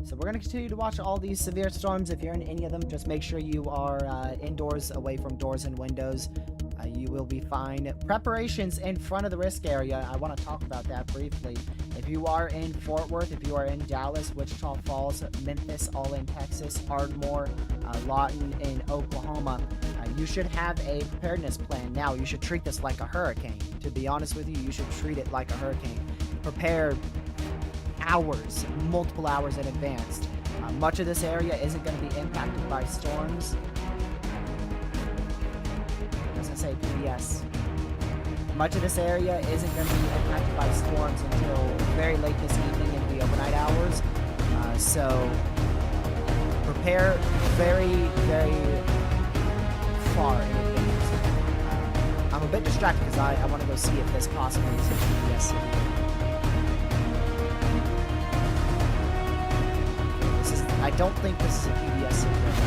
So we're going to continue to watch all these severe storms. If you're in any of them, just make sure you are indoors, away from doors and windows. You will be fine. Preparations in front of the risk area. I want to talk about that briefly. If you are in Fort Worth, if you are in Dallas, Wichita Falls, Memphis, all in Texas, Ardmore, Lawton in Oklahoma, you should have a preparedness plan now. You should treat this like a hurricane. To be honest with you, you should treat it like a hurricane. Prepare hours, multiple hours in advance. Much of this area isn't going to be impacted by storms. As I say, PBS. Much of this area isn't going to be impacted by storms until very late this evening in the overnight hours. So prepare very, very far in advance. I'm a bit distracted because I want to go see if this possibly is a PBS city. I don't think this is a PBS city right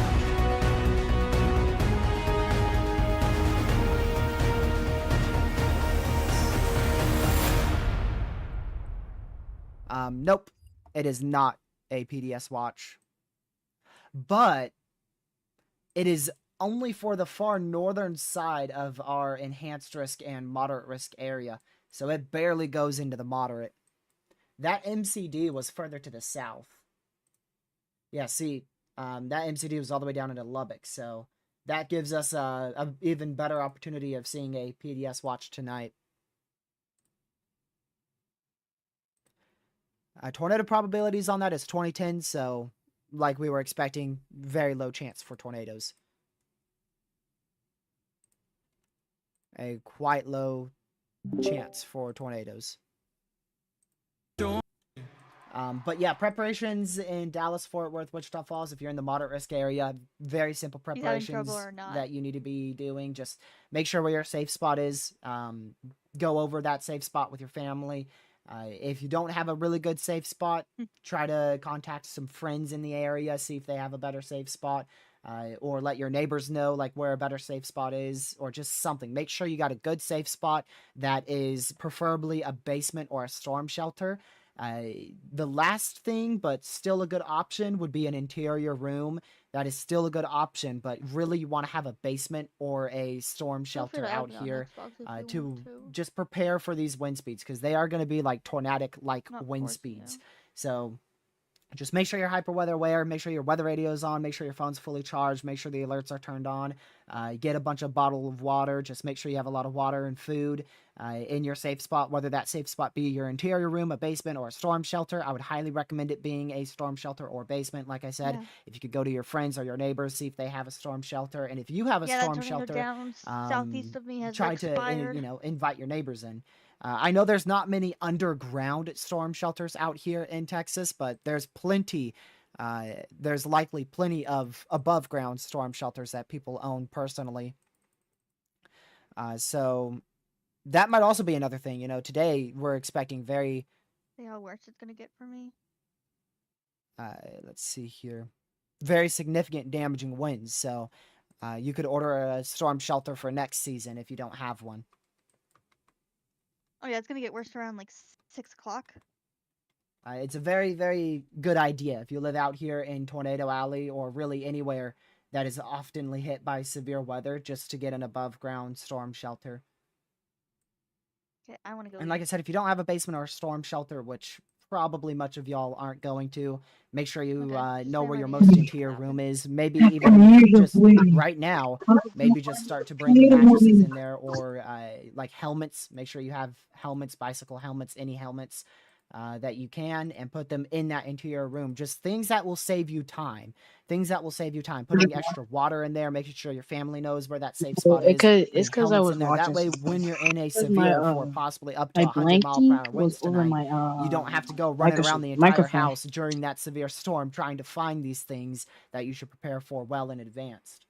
now. Nope, it is not a PDS watch. But it is only for the far northern side of our enhanced risk and moderate risk area. So it barely goes into the moderate. That MCD was further to the south. Yeah, see, that MCD was all the way down into Lubbock, so that gives us a even better opportunity of seeing a PDS watch tonight. Tornado probabilities on that is 2010, so like we were expecting, very low chance for tornadoes. A quite low chance for tornadoes. But yeah, preparations in Dallas, Fort Worth, Wichita Falls, if you're in the moderate risk area, very simple preparations that you need to be doing. Just make sure where your safe spot is. Go over that safe spot with your family. If you don't have a really good safe spot, try to contact some friends in the area, see if they have a better safe spot. Or let your neighbors know like where a better safe spot is, or just something. Make sure you got a good safe spot that is preferably a basement or a storm shelter. The last thing, but still a good option, would be an interior room. That is still a good option, but really you want to have a basement or a storm shelter out here to just prepare for these wind speeds, because they are going to be like tornadic like wind speeds. Yeah. So just make sure you're hyperweather aware, make sure your weather radio is on, make sure your phone's fully charged, make sure the alerts are turned on, get a bunch of bottle of water, just make sure you have a lot of water and food in your safe spot, whether that safe spot be your interior room, a basement, or a storm shelter. I would highly recommend it being a storm shelter or basement. Like I said, if you could go to your friends or your neighbors, see if they have a storm shelter, and if you have a storm shelter, down southeast of me has try expired. to invite your neighbors in. I know there's not many underground storm shelters out here in Texas, but there's plenty. There's likely plenty of above ground storm shelters that people own personally. So that might also be another thing. You know, today we're expecting very... See how worse it's going to get for me? Let's see here. Very significant damaging winds. So you could order a storm shelter for next season if you don't have one. Oh yeah, it's going to get worse around like 6 o'clock. It's a very, very good idea if you live out here in Tornado Alley or really anywhere that is oftenly hit by severe weather, just to get an above ground storm shelter. Okay, I want to go. And like I said, if you don't have a basement or a storm shelter, which probably much of y'all aren't going to, make sure you know where your most interior room is. Maybe even just right now, maybe just start to bring mattresses in there, or like helmets. Make sure you have helmets, bicycle helmets, any helmets that you can, and put them in that interior room. Just things that will save you time. Things that will save you time. Putting extra water in there, making sure your family knows where that safe spot is. It's because I was watching. That way, when you're in a severe for possibly up to 100 mile per hour winds tonight, you don't have to go running around the entire house during that severe storm trying to find these things that you should prepare for well in advance.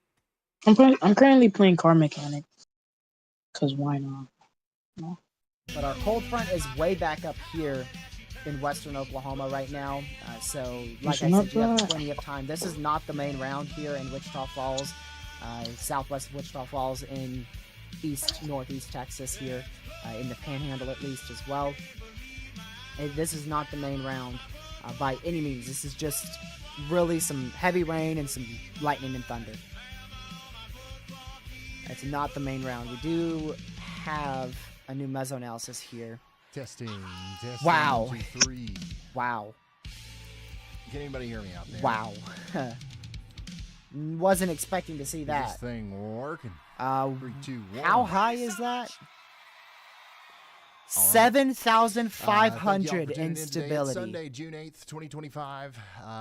I'm currently playing car mechanic. Because why not? No. But our cold front is way back up here in western Oklahoma right now. So, like I said, you have plenty of time. This is not the main round here in Wichita Falls, southwest of Wichita Falls, in northeast Texas here, in the Panhandle at least as well. This is not the main round. by any means. This is just really some heavy rain and some lightning and thunder. It's not the main round. We do have a new mesoanalysis here. Testing. Wow. 1, 2, 3. Wow. Can anybody hear me out there? Wow. Wasn't expecting to see Is that. this thing working? 3, 2, 1. How high is that? All right. 7,500 instability. instability. Sunday, June 8th, 2025.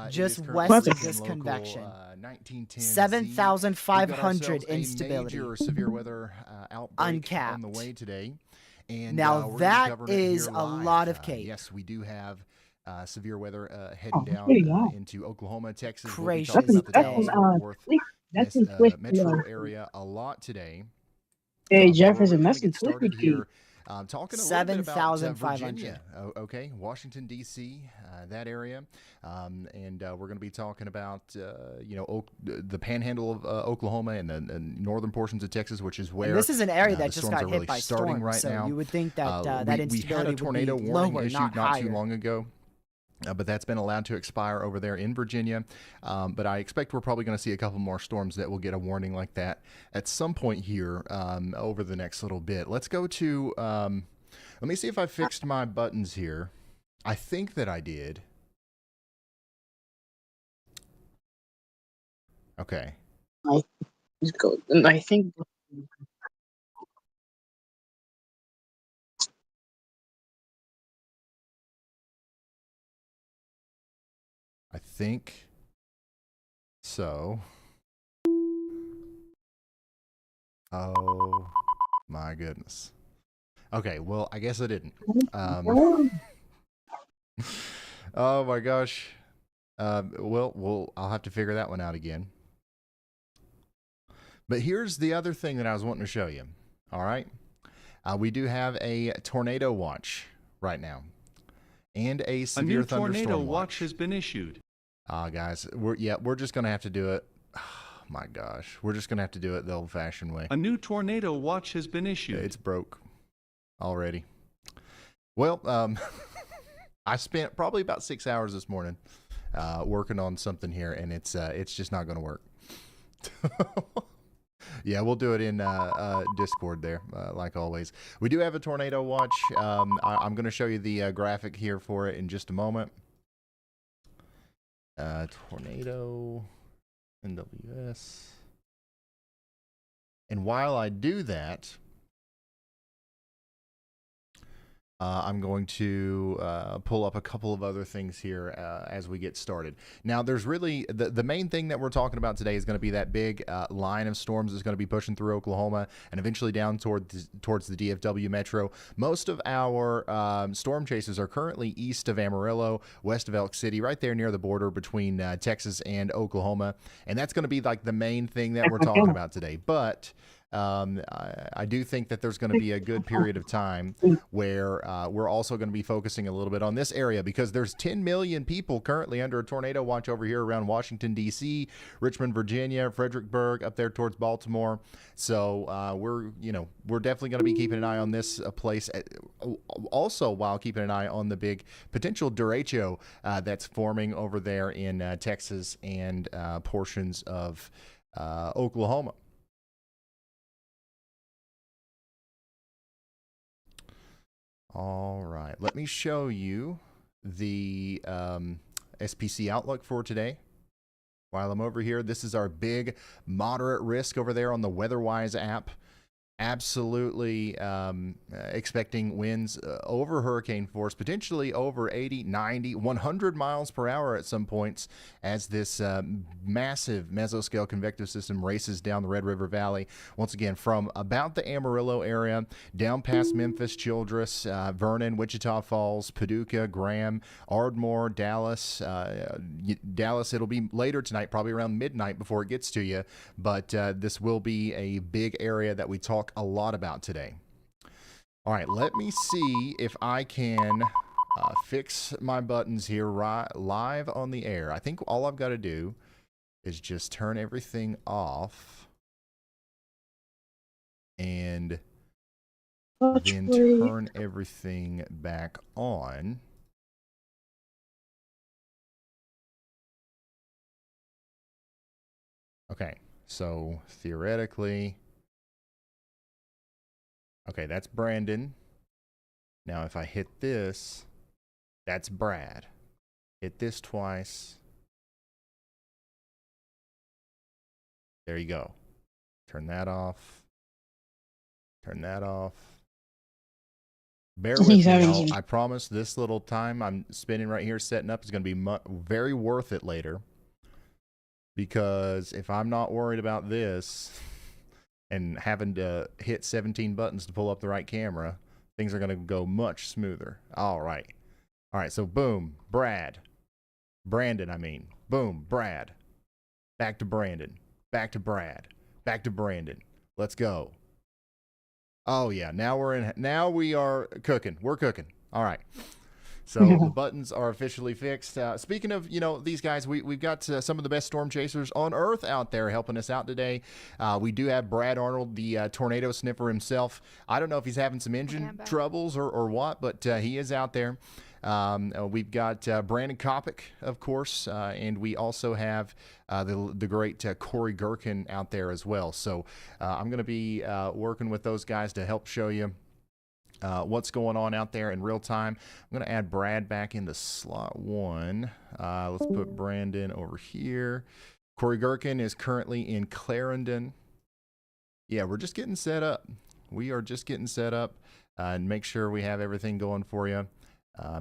Just it is west currently of this local, convection. 1910 7,500 A instability. major severe weather outbreak Uncapped. on the way today. And now we're that covering it is here a live. lot of cake. Yes, we do have severe weather heading down into Oklahoma, Texas. Gracious we'll be talking about the day. Dallas-Fort That's Worth a metro area a lot today. Hey, We're Jefferson, really that's gonna get some started twisty here. Talking a little bit about 7,500. Virginia, okay, Washington D.C., that area, and we're going to be talking about the Panhandle of Oklahoma and the northern portions of Texas, which is where And this is an area the that just storms got are hit really by starting storms, right so now. you would think that that we had instability a tornado would be warning lower, issued not not higher. too long ago. But that's been allowed to expire over there in Virginia. But I expect we're probably going to see a couple more storms that will get a warning like that at some point here over the next little bit. Let's go to, let me see if I fixed my buttons here. I think that I did. Okay. Let's go. I think. I think so. Oh my goodness. Okay, well, I guess I didn't. Oh my gosh. Well, I'll have to figure that one out again. But here's the other thing that I was wanting to show you. All right. We do have a tornado watch right now. And a severe new thunderstorm tornado watch has been issued. Guys, we're just going to have to do it. Oh, my gosh. We're just going to have to do it the old-fashioned way. A new tornado watch has been issued. It's broke already. Well, I spent probably about 6 hours this morning working on something here, and it's just not going to work. Yeah, we'll do it in Discord there, like always. We do have a tornado watch. I'm going to show you the graphic here for it in just a moment. Tornado, NWS. And while I do that, I'm going to pull up a couple of other things here as we get started. Now, there's really, the main thing that we're talking about today is going to be that big line of storms that's going to be pushing through Oklahoma and eventually down towards the DFW metro. Most of our storm chases are currently east of Amarillo, west of Elk City, right there near the border between Texas and Oklahoma. And that's going to be like the main thing that we're talking about today. But I do think that there's going to be a good period of time where we're also going to be focusing a little bit on this area because there's 10 million people currently under a tornado watch over here around Washington, D.C., Richmond, Virginia, Fredericksburg, up there towards Baltimore. So we're definitely going to be keeping an eye on this place also while keeping an eye on the big potential derecho that's forming over there in Texas and portions of Oklahoma. All right, let me show you the SPC outlook for today. While I'm over here, this is our big moderate risk over there on the WeatherWise app. Absolutely expecting winds over hurricane force, potentially over 80, 90, 100 miles per hour at some points as this massive mesoscale convective system races down the Red River Valley. Once again, from about the Amarillo area, down past Memphis, Childress, Vernon, Wichita Falls, Paducah, Graham, Ardmore, Dallas. Dallas, it'll be later tonight, probably around midnight before it gets to you, but this will be a big area that we talk a lot about today. All right, let me see if I can fix my buttons here live on the air. I think all I've got to do is just turn everything off and then turn everything back on. Okay, so theoretically, okay, that's Brandon. Now if I hit this, that's Brad. Hit this twice. There you go. Turn that off. Turn that off. Bear with me, y'all. I promise this little time I'm spending right here setting up is going to be very worth it later. Because if I'm not worried about this and having to hit 17 buttons to pull up the right camera, things are going to go much smoother. All right. All right, so boom, Brad. Brandon, I mean. Boom, Brad. Back to Brandon. Back to Brad. Back to Brandon. Let's go. Oh yeah, now we are cooking. We're cooking. All right. So the buttons are officially fixed. Speaking of, these guys, we've got some of the best storm chasers on Earth out there helping us out today. We do have Brad Arnold, the tornado sniffer himself. I don't know if he's having some engine troubles or what, but he is out there. We've got Brandon Kopic, of course, and we also have the great Corey Gherkin out there as well. So I'm going to be working with those guys to help show you what's going on out there in real time. I'm going to add Brad back into slot 1. Let's put Brandon over here. Corey Gherkin is currently in Clarendon. Yeah, we're just getting set up. We are just getting set up and make sure we have everything going for you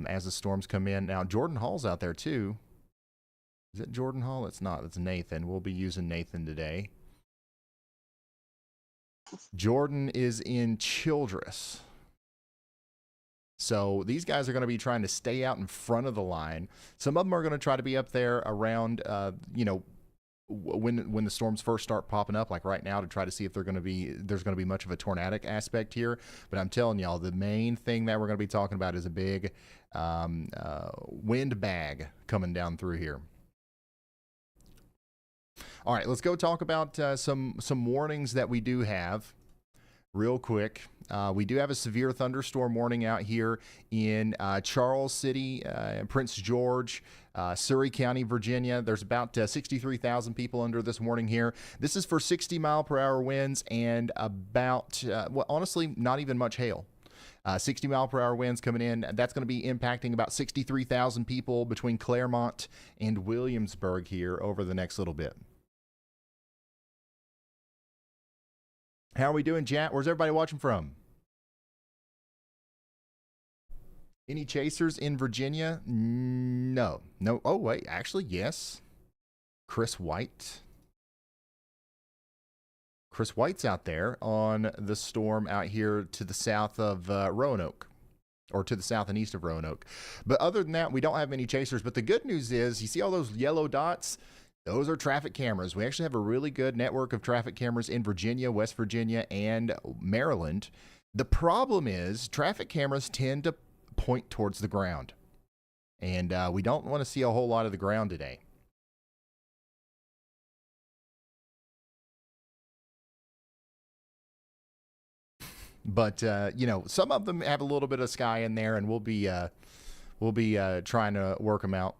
as the storms come in. Now, Jordan Hall's out there too. Is it Jordan Hall? It's not. It's Nathan. We'll be using Nathan today. Jordan is in Childress. So these guys are going to be trying to stay out in front of the line. Some of them are going to try to be up there around, when the storms first start popping up, like right now, to try to see if there's going to be much of a tornadic aspect here. But I'm telling y'all, the main thing that we're going to be talking about is a big wind bag coming down through here. All right, let's go talk about some warnings that we do have. Real quick, we do have a severe thunderstorm warning out here in Charles City, Prince George, Surrey County, Virginia. There's about 63,000 people under this warning here. This is for 60-mile-per-hour winds and about, honestly, not even much hail. 60-mile-per-hour winds coming in. That's going to be impacting about 63,000 people between Claremont and Williamsburg here over the next little bit. How are we doing, chat? Where's everybody watching from? Any chasers in Virginia? No. No. Oh, wait. Actually, yes. Chris White. Chris White's out there on the storm out here to the south of Roanoke. Or to the south and east of Roanoke. But other than that, we don't have any chasers. But the good news is, you see all those yellow dots? Those are traffic cameras. We actually have a really good network of traffic cameras in Virginia, West Virginia, and Maryland. The problem is traffic cameras tend to point towards the ground. And we don't want to see a whole lot of the ground today. But, some of them have a little bit of sky in there, and we'll be trying to work them out.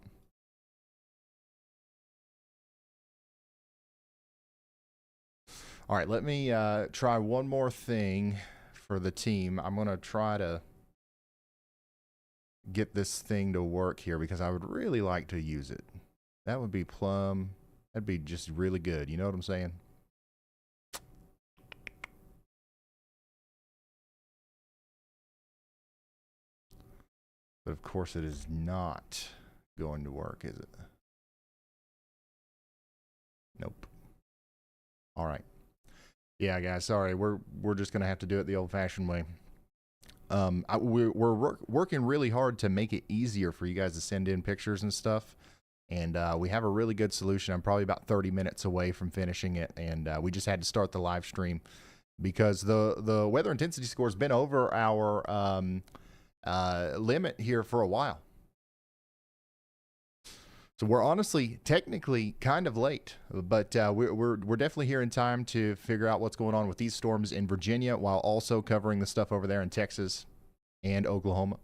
All right, let me try one more thing for the team. I'm going to try to get this thing to work here because I would really like to use it. That would be plumb. That'd be just really good. You know what I'm saying? But of course it is not going to work, is it? Nope. All right. Yeah, guys, sorry. We're just going to have to do it the old-fashioned way. We're working really hard to make it easier for you guys to send in pictures and stuff. And we have a really good solution. I'm probably about 30 minutes away from finishing it. And we just had to start the live stream because the weather intensity score has been over our limit here for a while. So we're honestly, technically, kind of late, but we're definitely here in time to figure out what's going on with these storms in Virginia, while also covering the stuff over there in Texas and Oklahoma.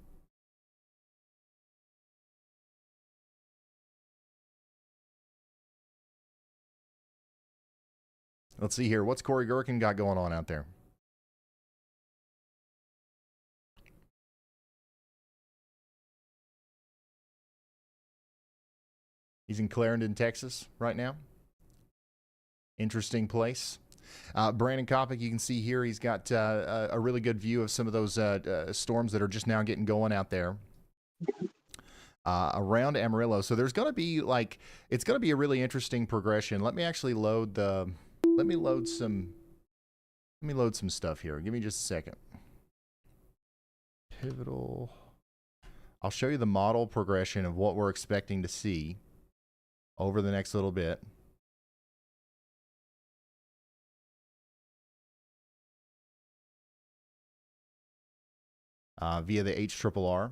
Let's see here. What's Corey Gherkin got going on out there? He's in Clarendon, Texas right now. Interesting place. Brandon Kopic, you can see here, he's got a really good view of some of those storms that are just now getting going out there around Amarillo. So there's going to be it's going to be a really interesting progression. Let me actually load some stuff here. Give me just a second. Pivotal. I'll show you the model progression of what we're expecting to see over the next little bit. Via the HRRR.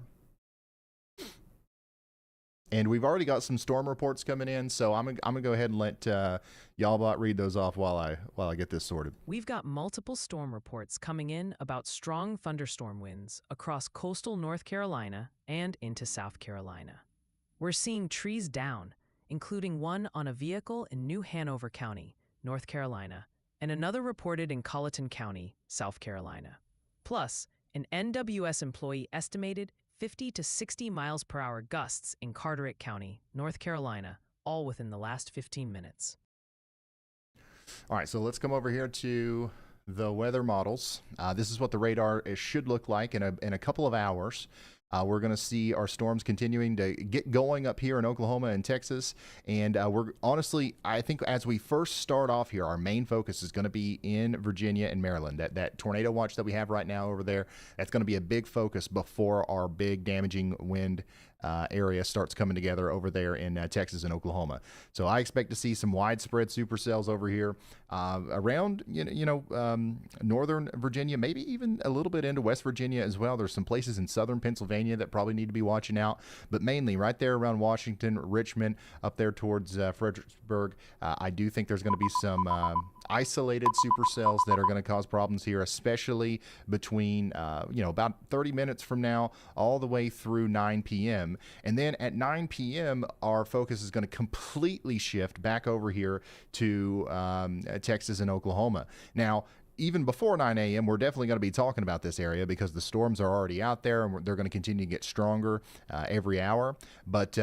And we've already got some storm reports coming in, so I'm gonna go ahead and let YallBot read those off while I get this sorted. We've got multiple storm reports coming in about strong thunderstorm winds across coastal North Carolina and into South Carolina. We're seeing trees down, including one on a vehicle in New Hanover County, North Carolina, and another reported in Colleton County, South Carolina. Plus, an NWS employee estimated 50 to 60 miles per hour gusts in Carteret County, North Carolina, all within the last 15 minutes. All right, so let's come over here to the weather models. This is what the radar should look like in a couple of hours. We're going to see our storms continuing to get going up here in Oklahoma and Texas. And we're honestly, I think as we first start off here, our main focus is going to be in Virginia and Maryland. That tornado watch that we have right now over there, that's going to be a big focus before our big damaging wind area starts coming together over there in Texas and Oklahoma. So I expect to see some widespread supercells over here around northern Virginia, maybe even a little bit into West Virginia as well. There's some places in southern Pennsylvania that probably need to be watching out, but mainly right there around Washington, Richmond, up there towards Fredericksburg. I do think there's going to be some isolated supercells that are going to cause problems here, especially between about 30 minutes from now all the way through 9 p.m. And then at 9 p.m. our focus is going to completely shift back over here to Texas and Oklahoma. Now, even before 9 a.m., we're definitely going to be talking about this area because the storms are already out there and they're going to continue to get stronger every hour. But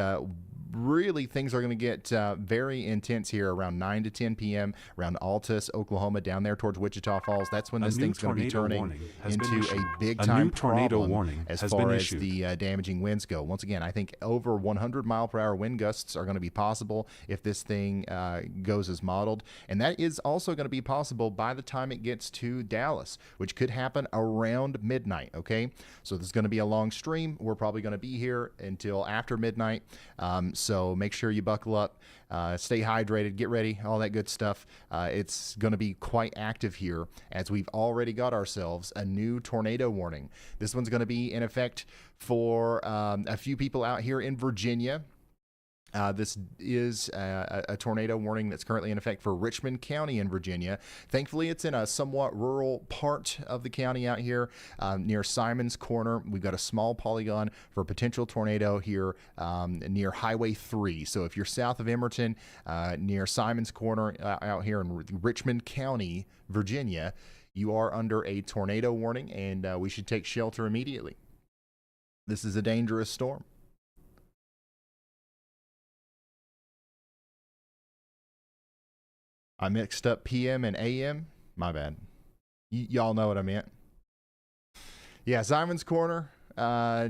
really, things are going to get very intense here around 9 to 10 p.m. around Altus, Oklahoma, down there towards Wichita Falls. That's when this thing's going to be turning into a big-time problem as far as the damaging winds go. Once again, I think over 100-mile-per-hour wind gusts are going to be possible if this thing goes as modeled. And that is also going to be possible by the time it gets to Dallas, which could happen around midnight, okay? So this is going to be a long stream. We're probably going to be here until after midnight. So make sure you buckle up, stay hydrated, get ready, all that good stuff. It's going to be quite active here as we've already got ourselves a new tornado warning. This one's going to be in effect for a few people out here in Virginia. This is a tornado warning that's currently in effect for Richmond County in Virginia. Thankfully, it's in a somewhat rural part of the county out here near Simon's Corner. We've got a small polygon for a potential tornado here near Highway 3. So if you're south of Emerton, near Simon's Corner out here in Richmond County, Virginia, you are under a tornado warning, and we should take shelter immediately. This is a dangerous storm. I mixed up PM and AM. My bad. Y'all know what I meant. Yeah, Simon's Corner.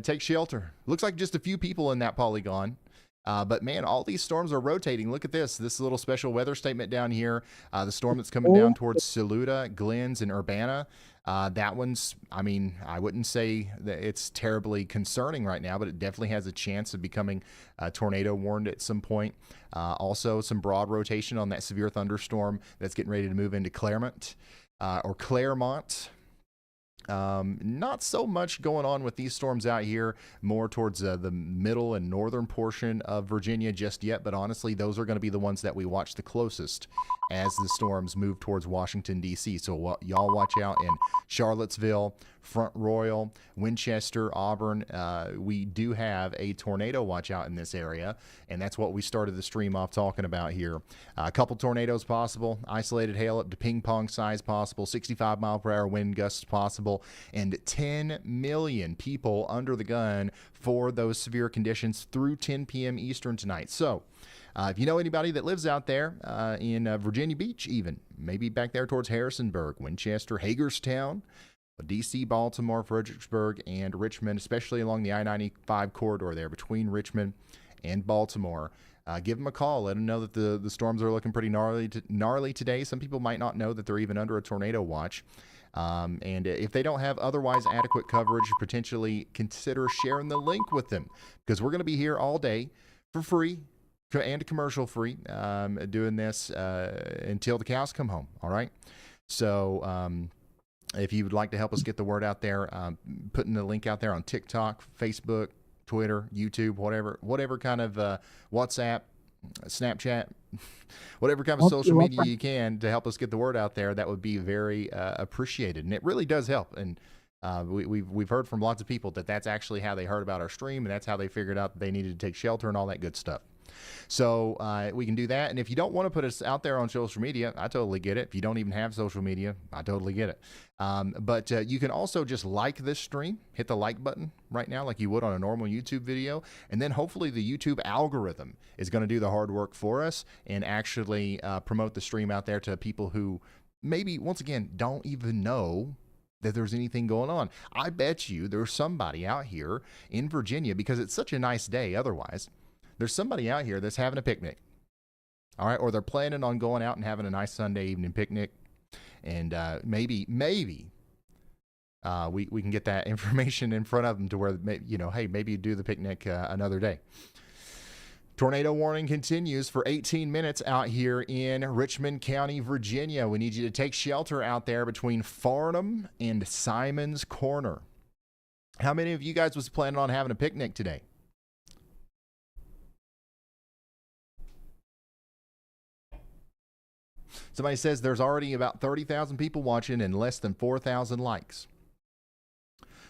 Take shelter. Looks like just a few people in that polygon. But man, all these storms are rotating. Look at this little special weather statement down here. The storm that's coming down towards Saluda, Glens, and Urbana. That one's, I mean, I wouldn't say that it's terribly concerning right now, but it definitely has a chance of becoming tornado warned at some point. Also, some broad rotation on that severe thunderstorm that's getting ready to move into Claremont. Not so much going on with these storms out here, more towards the middle and northern portion of Virginia just yet, but honestly, those are going to be the ones that we watch the closest as the storms move towards Washington, D.C. So y'all watch out in Charlottesville, Front Royal, Winchester, Auburn. We do have a tornado watch out in this area, and that's what we started the stream off talking about here. A couple tornadoes possible, isolated hail up to ping pong size possible, 65-mile-per-hour wind gusts possible, and 10 million people under the gun for those severe conditions through 10 p.m. Eastern tonight. So if you know anybody that lives out there in Virginia Beach, even maybe back there towards Harrisonburg, Winchester, Hagerstown, D.C., Baltimore, Fredericksburg, and Richmond, especially along the I-95 corridor there between Richmond and Baltimore, give them a call. Let them know that the storms are looking pretty gnarly today. Some people might not know that they're even under a tornado watch. And if they don't have otherwise adequate coverage, potentially consider sharing the link with them, because we're going to be here all day for free and commercial free doing this until the cows come home. All right. So if you would like to help us get the word out there, putting the link out there on TikTok, Facebook, Twitter, YouTube, whatever kind of WhatsApp, Snapchat, whatever kind of social media you can to help us get the word out there, that would be very appreciated. And it really does help. And we've heard from lots of people that that's actually how they heard about our stream, and that's how they figured out that they needed to take shelter and all that good stuff. So we can do that. And if you don't want to put us out there on social media, I totally get it. If you don't even have social media, I totally get it. But you can also just like this stream, hit the like button right now like you would on a normal YouTube video. And then hopefully the YouTube algorithm is going to do the hard work for us and actually promote the stream out there to people who maybe, once again, don't even know that there's anything going on. I bet you there's somebody out here in Virginia, because it's such a nice day otherwise. There's somebody out here that's having a picnic, all right, or they're planning on going out and having a nice Sunday evening picnic, and maybe we can get that information in front of them to where, hey, maybe do the picnic another day. Tornado warning continues for 18 minutes out here in Richmond County, Virginia. We need you to take shelter out there between Farnham and Simon's Corner. How many of you guys was planning on having a picnic today? Somebody says there's already about 30,000 people watching and less than 4,000 likes.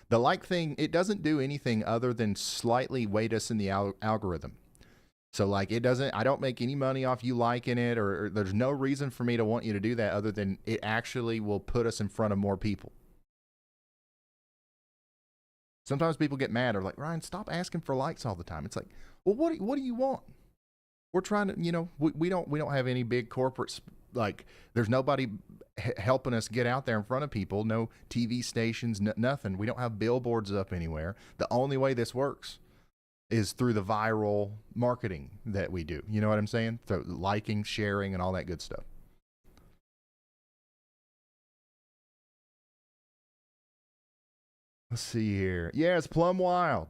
The like thing, it doesn't do anything other than slightly weight us in the algorithm. So like I don't make any money off you liking it, or there's no reason for me to want you to do that other than it actually will put us in front of more people. Sometimes people get mad or like, Ryan, stop asking for likes all the time. It's like, well, what do you want? We're trying to, we don't have any big corporates. Like, there's nobody helping us get out there in front of people. No TV stations, nothing. We don't have billboards up anywhere. The only way this works is through the viral marketing that we do. You know what I'm saying? So liking, sharing, and all that good stuff. Let's see here. Yeah, it's plumb wild.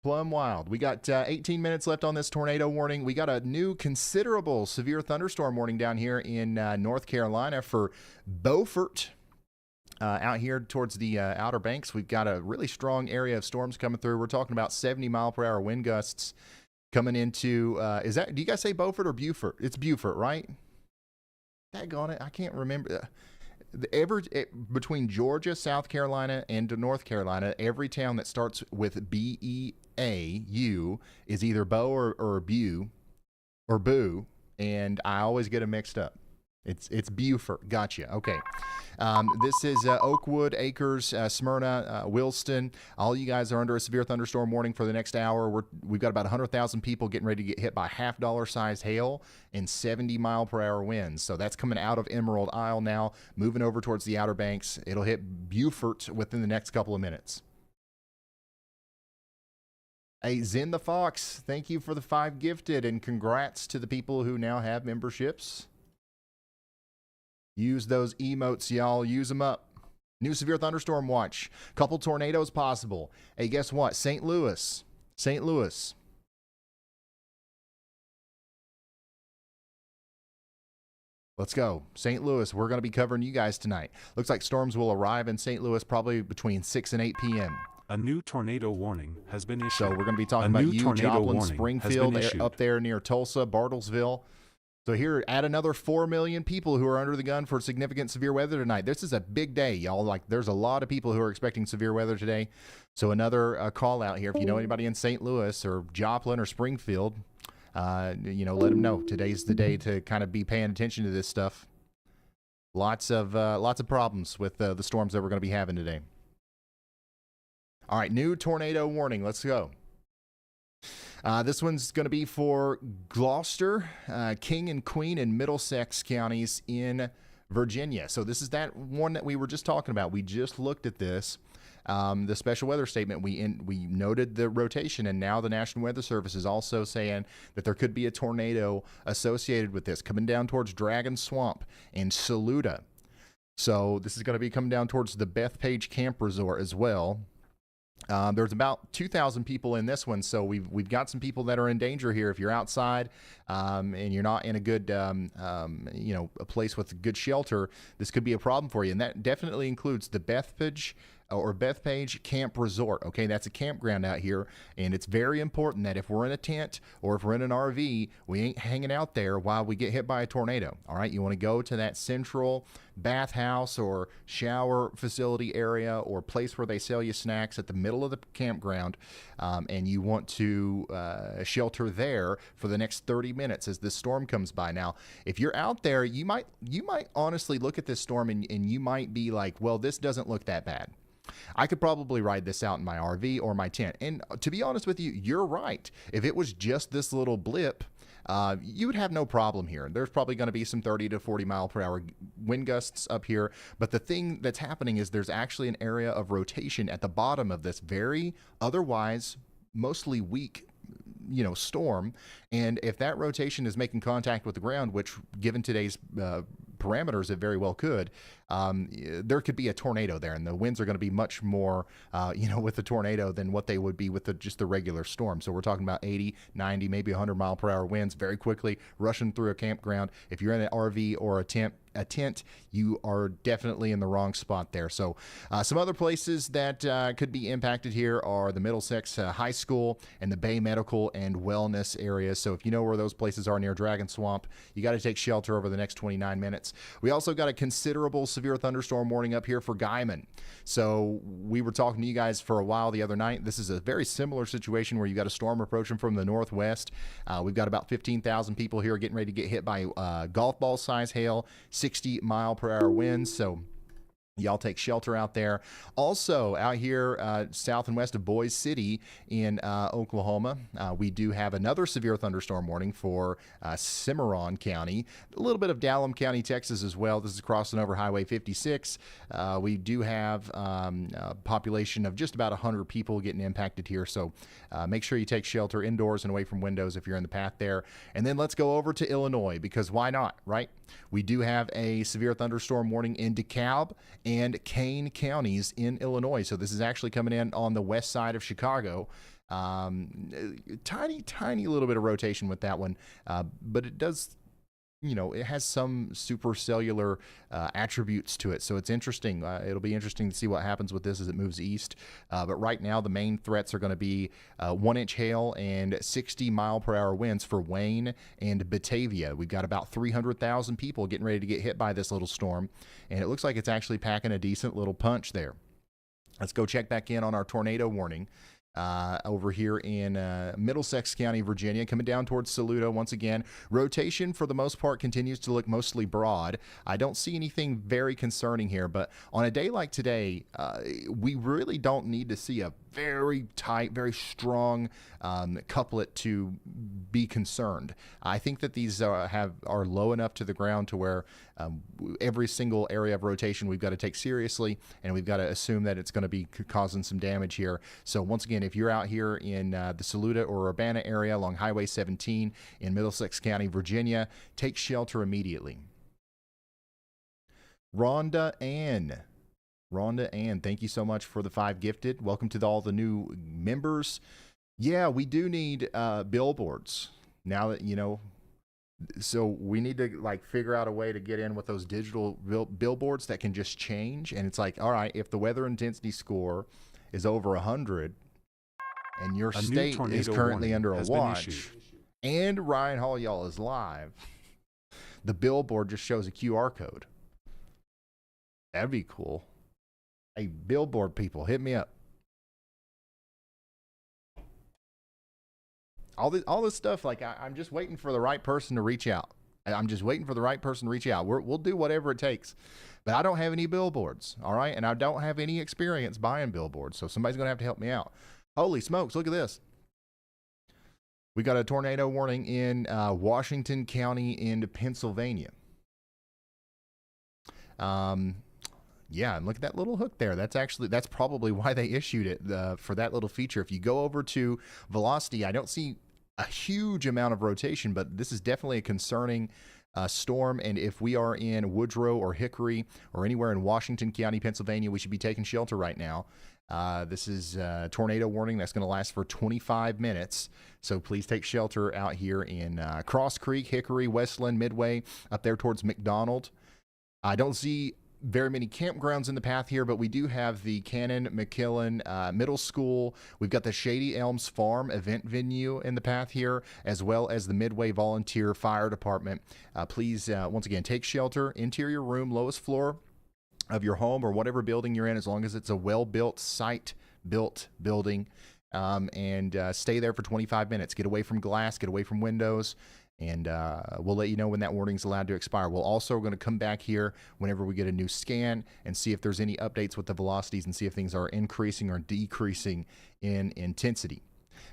Plumb wild. We got 18 minutes left on this tornado warning. We got a new considerable severe thunderstorm warning down here in North Carolina for Beaufort. Out here towards the Outer Banks, we've got a really strong area of storms coming through. We're talking about 70-mile-per-hour wind gusts coming into, do you guys say Beaufort or Beaufort? It's Beaufort, right? Daggone it, I can't remember. Between Georgia, South Carolina, and North Carolina, every town that starts with B-E-A-U is either Beau or Bew or Boo, and I always get them mixed up. It's Beaufort. Gotcha. Okay. This is Oakwood, Acres, Smyrna, Wilston. All you guys are under a severe thunderstorm warning for the next hour. We've got about 100,000 people getting ready to get hit by $half-sized hail and 70-mile-per-hour winds. So that's coming out of Emerald Isle now, moving over towards the Outer Banks. It'll hit Beaufort within the next couple of minutes. Hey, Zen the Fox, thank you for the 5 gifted, and congrats to the people who now have memberships. Use those emotes, y'all. Use them up. New severe thunderstorm watch. Couple tornadoes possible. Hey, guess what? St. Louis. St. Louis. Let's go. St. Louis, we're going to be covering you guys tonight. Looks like storms will arrive in St. Louis probably between 6 and 8 p.m. A new tornado warning has been issued. So we're going to be talking about Joplin, Springfield, up there near Tulsa, Bartlesville. So here, add another 4 million people who are under the gun for significant severe weather tonight. This is a big day, y'all. Like, there's a lot of people who are expecting severe weather today. So another call out here. If you know anybody in St. Louis or Joplin or Springfield, let them know. Today's the day to kind of be paying attention to this stuff. Lots of problems with the storms that we're going to be having today. All right, new tornado warning. Let's go. This one's going to be for Gloucester, King and Queen, and Middlesex counties in Virginia. So this is that one that we were just talking about. We just looked at this. The special weather statement, we noted the rotation, and now the National Weather Service is also saying that there could be a tornado associated with this coming down towards Dragon Swamp and Saluda. So this is going to be coming down towards the Bethpage Camp Resort as well. There's about 2,000 people in this one, so we've got some people that are in danger here. If you're outside and you're not in a good, a place with good shelter, this could be a problem for you. And that definitely includes the Bethpage Camp Resort. Okay, that's a campground out here, and it's very important that if we're in a tent or if we're in an RV, we ain't hanging out there while we get hit by a tornado. All right, you want to go to that central bathhouse or shower facility area or place where they sell you snacks at the middle of the campground, and you want to shelter there for the next 30 minutes as this storm comes by. Now, if you're out there, you might honestly look at this storm and you might be like, well, this doesn't look that bad. I could probably ride this out in my RV or my tent. And to be honest with you, you're right. If it was just this little blip, you would have no problem here. There's probably going to be some 30 to 40 mile per hour wind gusts up here. But the thing that's happening is there's actually an area of rotation at the bottom of this very otherwise mostly weak storm. And if that rotation is making contact with the ground, which given today's parameters it very well could, there could be a tornado there, and the winds are going to be much more with the tornado than what they would be with just the regular storm. So we're talking about 80, 90, maybe 100 mile per hour winds very quickly rushing through a campground. If you're in an RV or a tent, you are definitely in the wrong spot there. So some other places that could be impacted here are the Middlesex High School and the Bay Medical and Wellness areas. So if you know where those places are near Dragon Swamp, you got to take shelter over the next 29 minutes. We also got a considerable severe thunderstorm warning up here for Guyman. So we were talking to you guys for a while the other night. This is a very similar situation where you got a storm approaching from the northwest. We've got about 15,000 people here getting ready to get hit by golf ball size hail, 60 mile per hour winds. So y'all take shelter out there. Also out here south and west of Boise City in Oklahoma, we do have another severe thunderstorm warning for Cimarron County, a little bit of Dallam County, Texas as well. This is crossing over Highway 56. We do have a population of just about 100 people getting impacted here. So make sure you take shelter indoors and away from windows if you're in the path there. And then let's go over to Illinois, because why not, right? We do have a severe thunderstorm warning in DeKalb and Kane counties in Illinois. So this is actually coming in on the west side of Chicago. Tiny little bit of rotation with that one, but it does, it has some supercellular attributes to it. So it's interesting. It'll be interesting to see what happens with this as it moves east. But right now, the main threats are going to be 1-inch hail and 60 mile per hour winds for Wayne and Batavia. We've got about 300,000 people getting ready to get hit by this little storm, and it looks like it's actually packing a decent little punch there. Let's go check back in on our tornado warning. Over here in Middlesex County, Virginia, coming down towards Saluda once again. Rotation, for the most part, continues to look mostly broad. I don't see anything very concerning here, but on a day like today, we really don't need to see a very tight, very strong couplet to be concerned. I think that these are low enough to the ground to where every single area of rotation we've got to take seriously, and we've got to assume that it's going to be causing some damage here. So once again, if you're out here in the Saluda or Urbana area along Highway 17 in Middlesex County, Virginia, take shelter immediately. Rhonda Ann, thank you so much for the 5 gifted. Welcome to all the new members. Yeah, we do need billboards now that, so we need to figure out a way to get in with those digital billboards that can just change. And it's like, all right, if the weather intensity score is over 100 and your state is currently under a watch and Ryan Hall, y'all, is live, the billboard just shows a QR code. That'd be cool. Hey, billboard people, hit me up. All this stuff, like I'm just waiting for the right person to reach out. I'm just waiting for the right person to reach out. We'll do whatever it takes. But I don't have any billboards, all right? And I don't have any experience buying billboards, so somebody's going to have to help me out. Holy smokes, look at this. We got a tornado warning in Washington County in Pennsylvania. Yeah, and look at that little hook there. That's probably why they issued it for that little feature. If you go over to velocity, I don't see a huge amount of rotation, but this is definitely a concerning storm. And if we are in Woodrow or Hickory or anywhere in Washington County, Pennsylvania, we should be taking shelter right now. This is a tornado warning that's going to last for 25 minutes. So please take shelter out here in Cross Creek, Hickory, Westland, Midway, up there towards McDonald. I don't see very many campgrounds in the path here, but we do have the Cannon McKillen Middle School. We've got the Shady Elms Farm event venue in the path here, as well as the Midway Volunteer Fire Department. Please, once again, take shelter, interior room, lowest floor of your home or whatever building you're in, as long as it's a well-built, site-built building, and stay there for 25 minutes. Get away from glass, get away from windows, and we'll let you know when that warning's allowed to expire. We're also going to come back here whenever we get a new scan and see if there's any updates with the velocities and see if things are increasing or decreasing in intensity.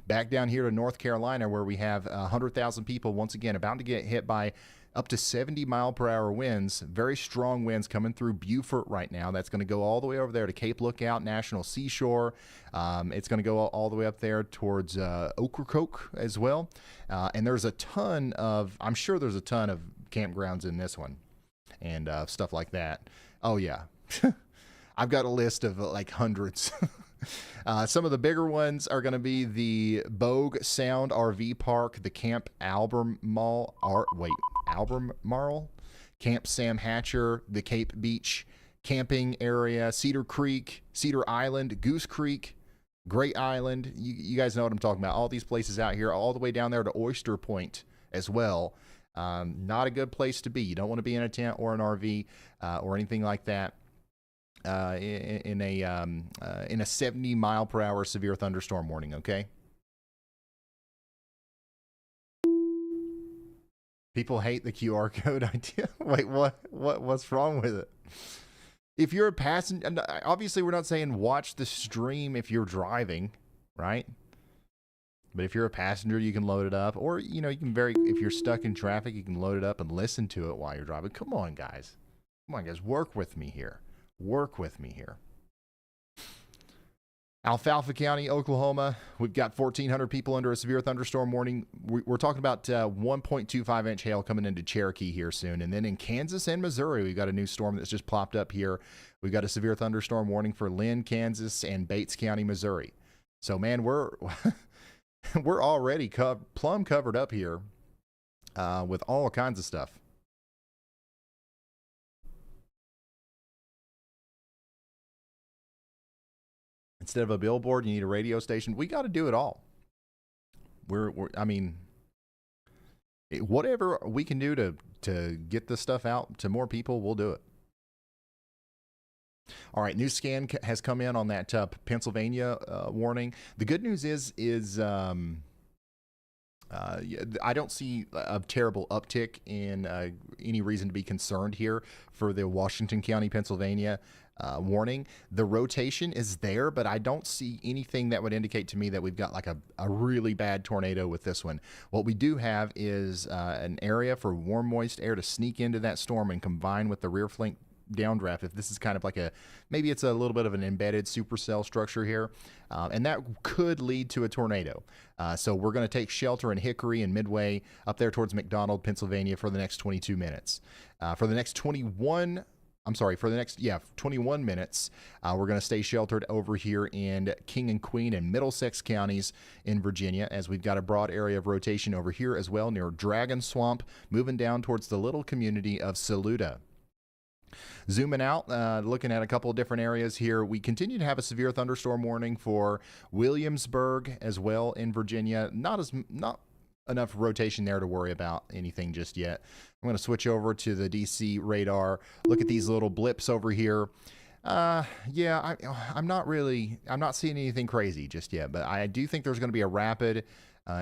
Back down here to North Carolina, where we have 100,000 people, once again, about to get hit by up to 70-mile-per-hour winds, very strong winds coming through Beaufort right now. That's going to go all the way over there to Cape Lookout National Seashore. It's going to go all the way up there towards Ocracoke as well. And there's a ton of, I'm sure there's a ton of campgrounds in this one and stuff like that. Oh, yeah. I've got a list of like hundreds. Some of the bigger ones are going to be the Bogue Sound RV Park, the Camp Albemarle, Camp Sam Hatcher, the Cape Beach camping area, Cedar Creek, Cedar Island, Goose Creek, Great Island. You guys know what I'm talking about. All these places out here, all the way down there to Oyster Point as well. Not a good place to be. You don't want to be in a tent or an RV or anything like that. In a 70-mile-per-hour severe thunderstorm warning, okay? People hate the QR code idea. Wait, what's wrong with it? If you're a passenger, obviously we're not saying watch the stream if you're driving, right? But if you're a passenger, you can load it up, or you can if you're stuck in traffic, you can load it up and listen to it while you're driving. Come on, guys. Work with me here. Alfalfa County, Oklahoma, we've got 1,400 people under a severe thunderstorm warning. We're talking about 1.25-inch hail coming into Cherokee here soon. And then in Kansas and Missouri, we've got a new storm that's just plopped up here. We've got a severe thunderstorm warning for Lynn, Kansas, and Bates County, Missouri. So, man, we're already plumb covered up here with all kinds of stuff. Instead of a billboard, you need a radio station. We got to do it all. Whatever we can do to get this stuff out to more people, we'll do it. All right, new scan has come in on that Pennsylvania warning. The good news is I don't see a terrible uptick in any reason to be concerned here for the Washington County, Pennsylvania warning. The rotation is there, but I don't see anything that would indicate to me that we've got like a really bad tornado with this one. What we do have is an area for warm, moist air to sneak into that storm and combine with the rear flank downdraft. If this is kind of like maybe it's a little bit of an embedded supercell structure here, and that could lead to a tornado. So we're going to take shelter in Hickory and Midway up there towards McDonald, Pennsylvania for the next 22 minutes. For the next 21 minutes, we're going to stay sheltered over here in King and Queen and Middlesex counties in Virginia, as we've got a broad area of rotation over here as well near Dragon Swamp, moving down towards the little community of Saluda. Zooming out, looking at a couple of different areas here, we continue to have a severe thunderstorm warning for Williamsburg as well in Virginia. Not enough rotation there to worry about anything just yet. I'm going to switch over to the DC radar. Look at these little blips over here. Yeah, I'm not seeing anything crazy just yet, but I do think there's going to be a rapid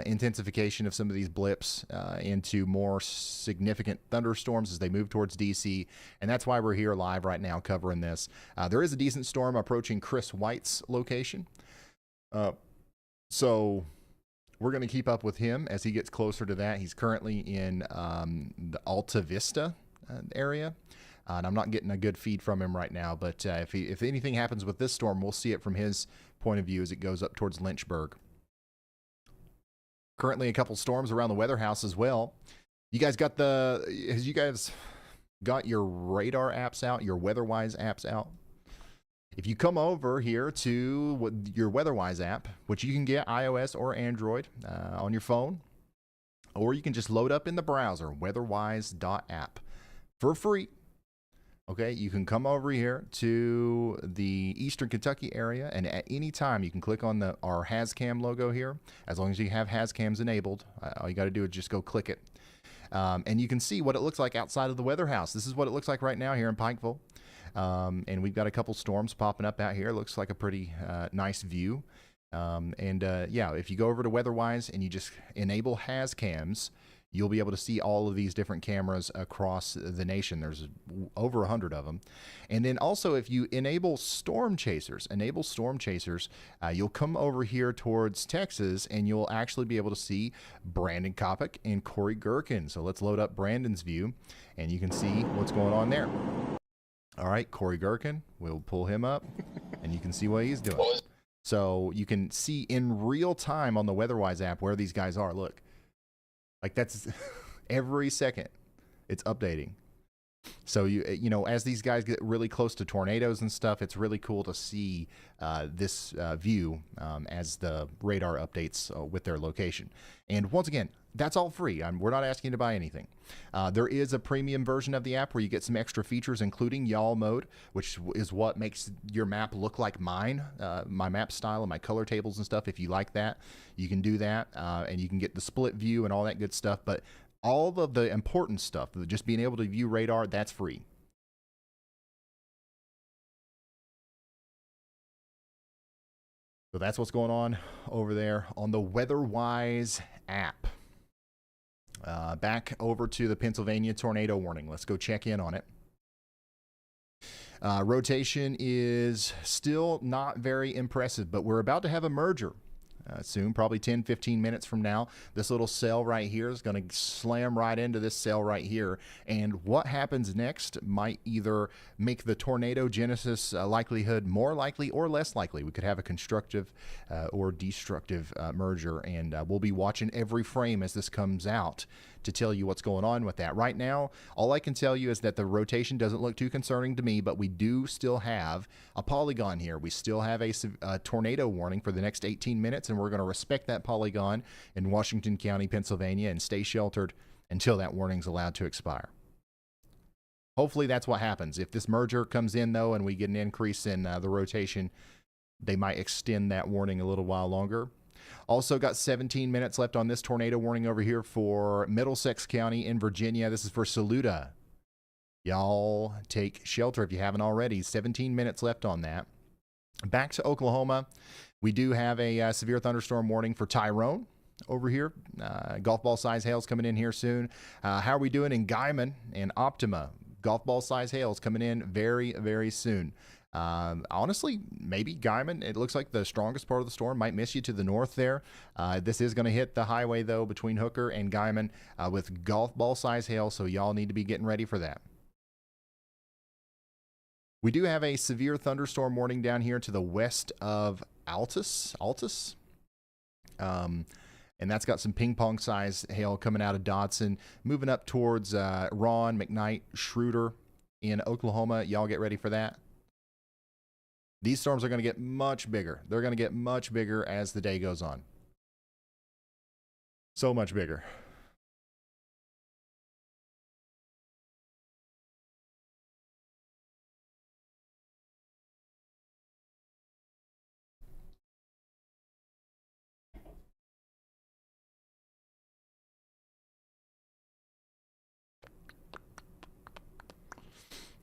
intensification of some of these blips into more significant thunderstorms as they move towards DC, and that's why we're here live right now covering this. There is a decent storm approaching Chris White's location, so we're going to keep up with him as he gets closer to that. He's currently in the Alta Vista area. And I'm not getting a good feed from him right now, but if anything happens with this storm, we'll see it from his point of view as it goes up towards Lynchburg. Currently, a couple storms around the weather house as well. You guys got your radar apps out, your WeatherWise apps out? If you come over here to your WeatherWise app, which you can get iOS or Android on your phone, or you can just load up in the browser, weatherwise.app for free. Okay, you can come over here to the Eastern Kentucky area, and at any time you can click on our HazCam logo here. As long as you have HazCams enabled, all you got to do is just go click it. And you can see what it looks like outside of the weather house. This is what it looks like right now here in Pikeville. And we've got a couple storms popping up out here. It looks like a pretty nice view. Yeah, if you go over to WeatherWise and you just enable HazCams, you'll be able to see all of these different cameras across the nation. There's over 100 of them. And then also, if you enable storm chasers, you'll come over here towards Texas and you'll actually be able to see Brandon Kopic and Corey Gherkin. So let's load up Brandon's view and you can see what's going on there. All right, Corey Gherkin, we'll pull him up and you can see what he's doing. So you can see in real time on the WeatherWise app where these guys are. Look. Like that's every second it's updating. So you know, as these guys get really close to tornadoes and stuff, it's really cool to see this view as the radar updates with their location. And once again, that's all free. We're not asking you to buy anything. There is a premium version of the app where you get some extra features, including Y'all mode, which is what makes your map look like mine, my map style and my color tables and stuff. If you like that, you can do that, and you can get the split view and all that good stuff. But all of the important stuff, just being able to view radar, that's free. So that's what's going on over there on the WeatherWise app. Back over to the Pennsylvania tornado warning. Let's go check in on it. Rotation is still not very impressive, but we're about to have a merger soon, probably 10-15 minutes from now. This little cell right here is going to slam right into this cell right here, and what happens next might either make the tornado genesis likelihood more likely or less likely. We could have a constructive or destructive merger, and we'll be watching every frame as this comes out to tell you what's going on with that. Right now, all I can tell you is that the rotation doesn't look too concerning to me, but we do still have a polygon here. We still have a tornado warning for the next 18 minutes, and we're going to respect that polygon in Washington County, Pennsylvania, and stay sheltered until that warning's allowed to expire. Hopefully that's what happens. If this merger comes in, though, and we get an increase in the rotation, they might extend that warning a little while longer. Also got 17 minutes left on this tornado warning over here for Middlesex County in Virginia. This is for Saluda. Y'all take shelter if you haven't already. 17 minutes left on that. Back to Oklahoma. We do have a severe thunderstorm warning for Tyrone over here. Golf ball size hail's coming in here soon. How are we doing in Guyman and Optima? Golf ball size hail's coming in very, very soon. Honestly, maybe Guyman, it looks like the strongest part of the storm might miss you to the north there. This is going to hit the highway, though, between Hooker and Guyman with golf ball size hail, so y'all need to be getting ready for that. We do have a severe thunderstorm warning down here to the west of Altus. And that's got some ping pong size hail coming out of Dodson, moving up towards Ron, McKnight, Schroeder in Oklahoma. Y'all get ready for that. These storms are going to get much bigger. They're going to get much bigger as the day goes on. So much bigger.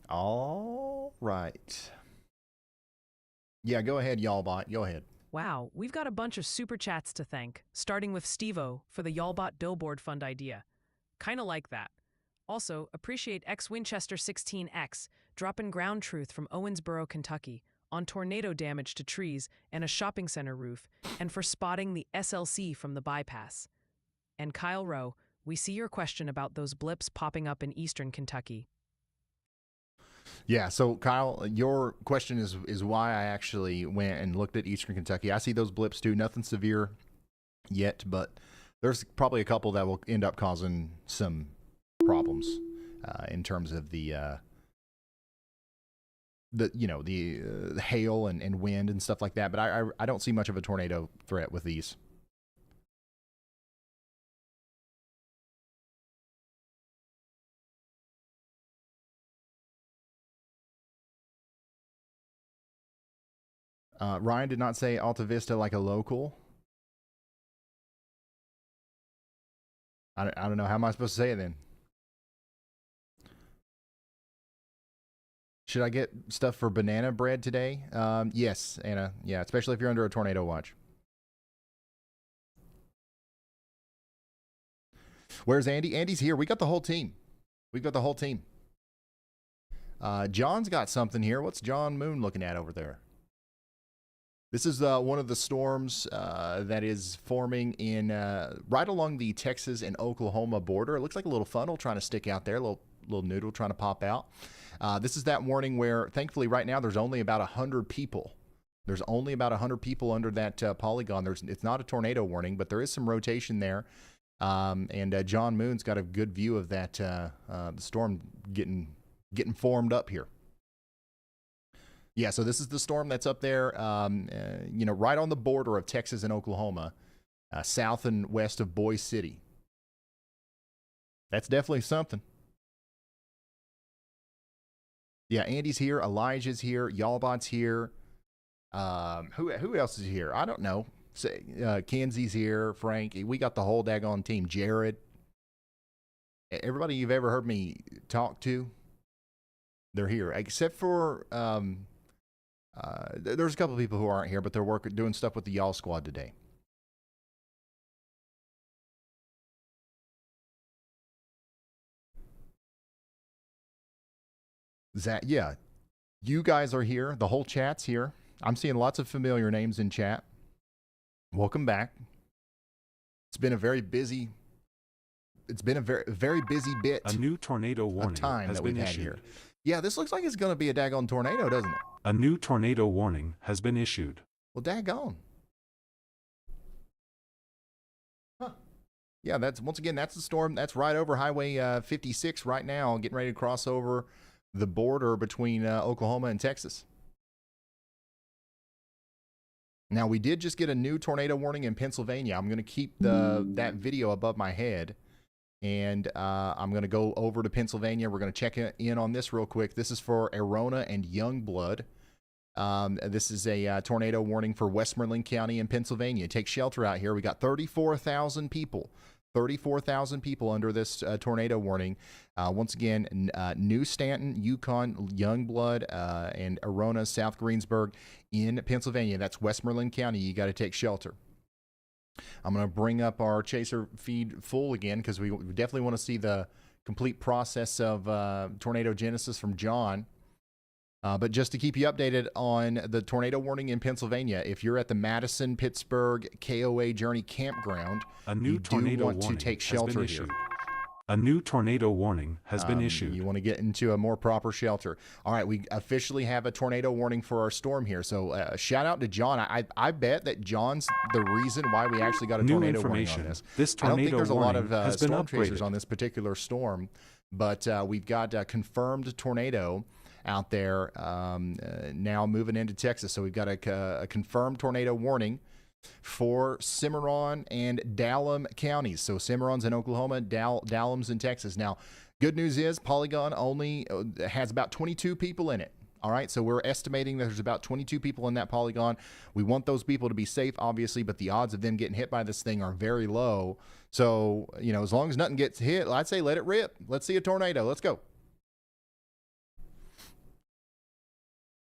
All right. Yeah, go ahead, YallBot. Go ahead. Wow, we've got a bunch of super chats to thank, starting with Stevo for the YallBot Billboard Fund idea. Kinda like that. Also, appreciate X Winchester 16X, dropping ground truth from Owensboro, Kentucky, on tornado damage to trees and a shopping center roof, and for spotting the SLC from the bypass. And Kyle Rowe, we see your question about those blips popping up in eastern Kentucky. Yeah, so Kyle, your question is why I actually went and looked at Eastern Kentucky. I see those blips too. Nothing severe yet, but there's probably a couple that will end up causing some problems in terms of the hail and wind and stuff like that. But I don't see much of a tornado threat with these. Ryan did not say Alta Vista like a local. I don't know. How am I supposed to say it then? Should I get stuff for banana bread today? Yes, Anna. Yeah, especially if you're under a tornado watch. Where's Andy? Andy's here. We got the whole team. We've got the whole team. John's got something here. What's John Moon looking at over there? This is one of the storms that is forming in right along the Texas and Oklahoma border. It looks like a little funnel trying to stick out there, a little noodle trying to pop out. This is that warning where, thankfully, right now there's only about 100 people. There's only about 100 people under that polygon. It's not a tornado warning, but there is some rotation there. And John Moon's got a good view of that the storm getting formed up here. Yeah, so this is the storm that's up there, right on the border of Texas and Oklahoma, south and west of Boise City. That's definitely something. Yeah, Andy's here, Elijah's here, YallBot's here. Who else is here? I don't know. Kenzie's here, Frank. We got the whole daggone team. Jared. Everybody you've ever heard me talk to, they're here, except for there's a couple of people who aren't here, but they're doing stuff with the Y'all Squad today. Zach, yeah, you guys are here. The whole chat's here. I'm seeing lots of familiar names in chat. Welcome back. It's been a very busy. It's been a very busy bit. A new tornado warning has been issued. Here. Yeah, this looks like it's going to be a daggone tornado, doesn't it? A new tornado warning has been issued. Well, daggone. Huh. Yeah, that's the storm. That's right over Highway 56 right now, getting ready to cross over the border between Oklahoma and Texas. Now, we did just get a new tornado warning in Pennsylvania. I'm going to keep that video above my head. And I'm going to go over to Pennsylvania. We're going to check in on this real quick. This is for Arona and Youngblood. This is a tornado warning for Westmoreland County in Pennsylvania. Take shelter out here. We got 34,000 people. 34,000 people under this tornado warning. Once again, New Stanton, Yukon, Youngblood, and Arona, South Greensburg in Pennsylvania. That's Westmoreland County. You got to take shelter. I'm going to bring up our chaser feed full again because we definitely want to see the complete process of tornado genesis from John. But just to keep you updated on the tornado warning in Pennsylvania, if you're at the Madison-Pittsburgh KOA Journey Campground, you do want to take shelter here. A new tornado warning has been issued. You want to get into a more proper shelter. All right, we officially have a tornado warning for our storm here. So shout out to John. I bet that John's the reason why we actually got a tornado warning on this. I don't think there's a lot of storm chasers on this particular storm, but we've got a confirmed tornado out there now moving into Texas. So we've got a confirmed tornado warning for Cimarron and Dallam counties. So Cimarron's in Oklahoma, Dallam's in Texas. Now, good news is Polygon only has about 22 people in it. All right, so we're estimating that there's about 22 people in that polygon. We want those people to be safe, obviously, but the odds of them getting hit by this thing are very low. So, as long as nothing gets hit, I'd say let it rip. Let's see a tornado. Let's go.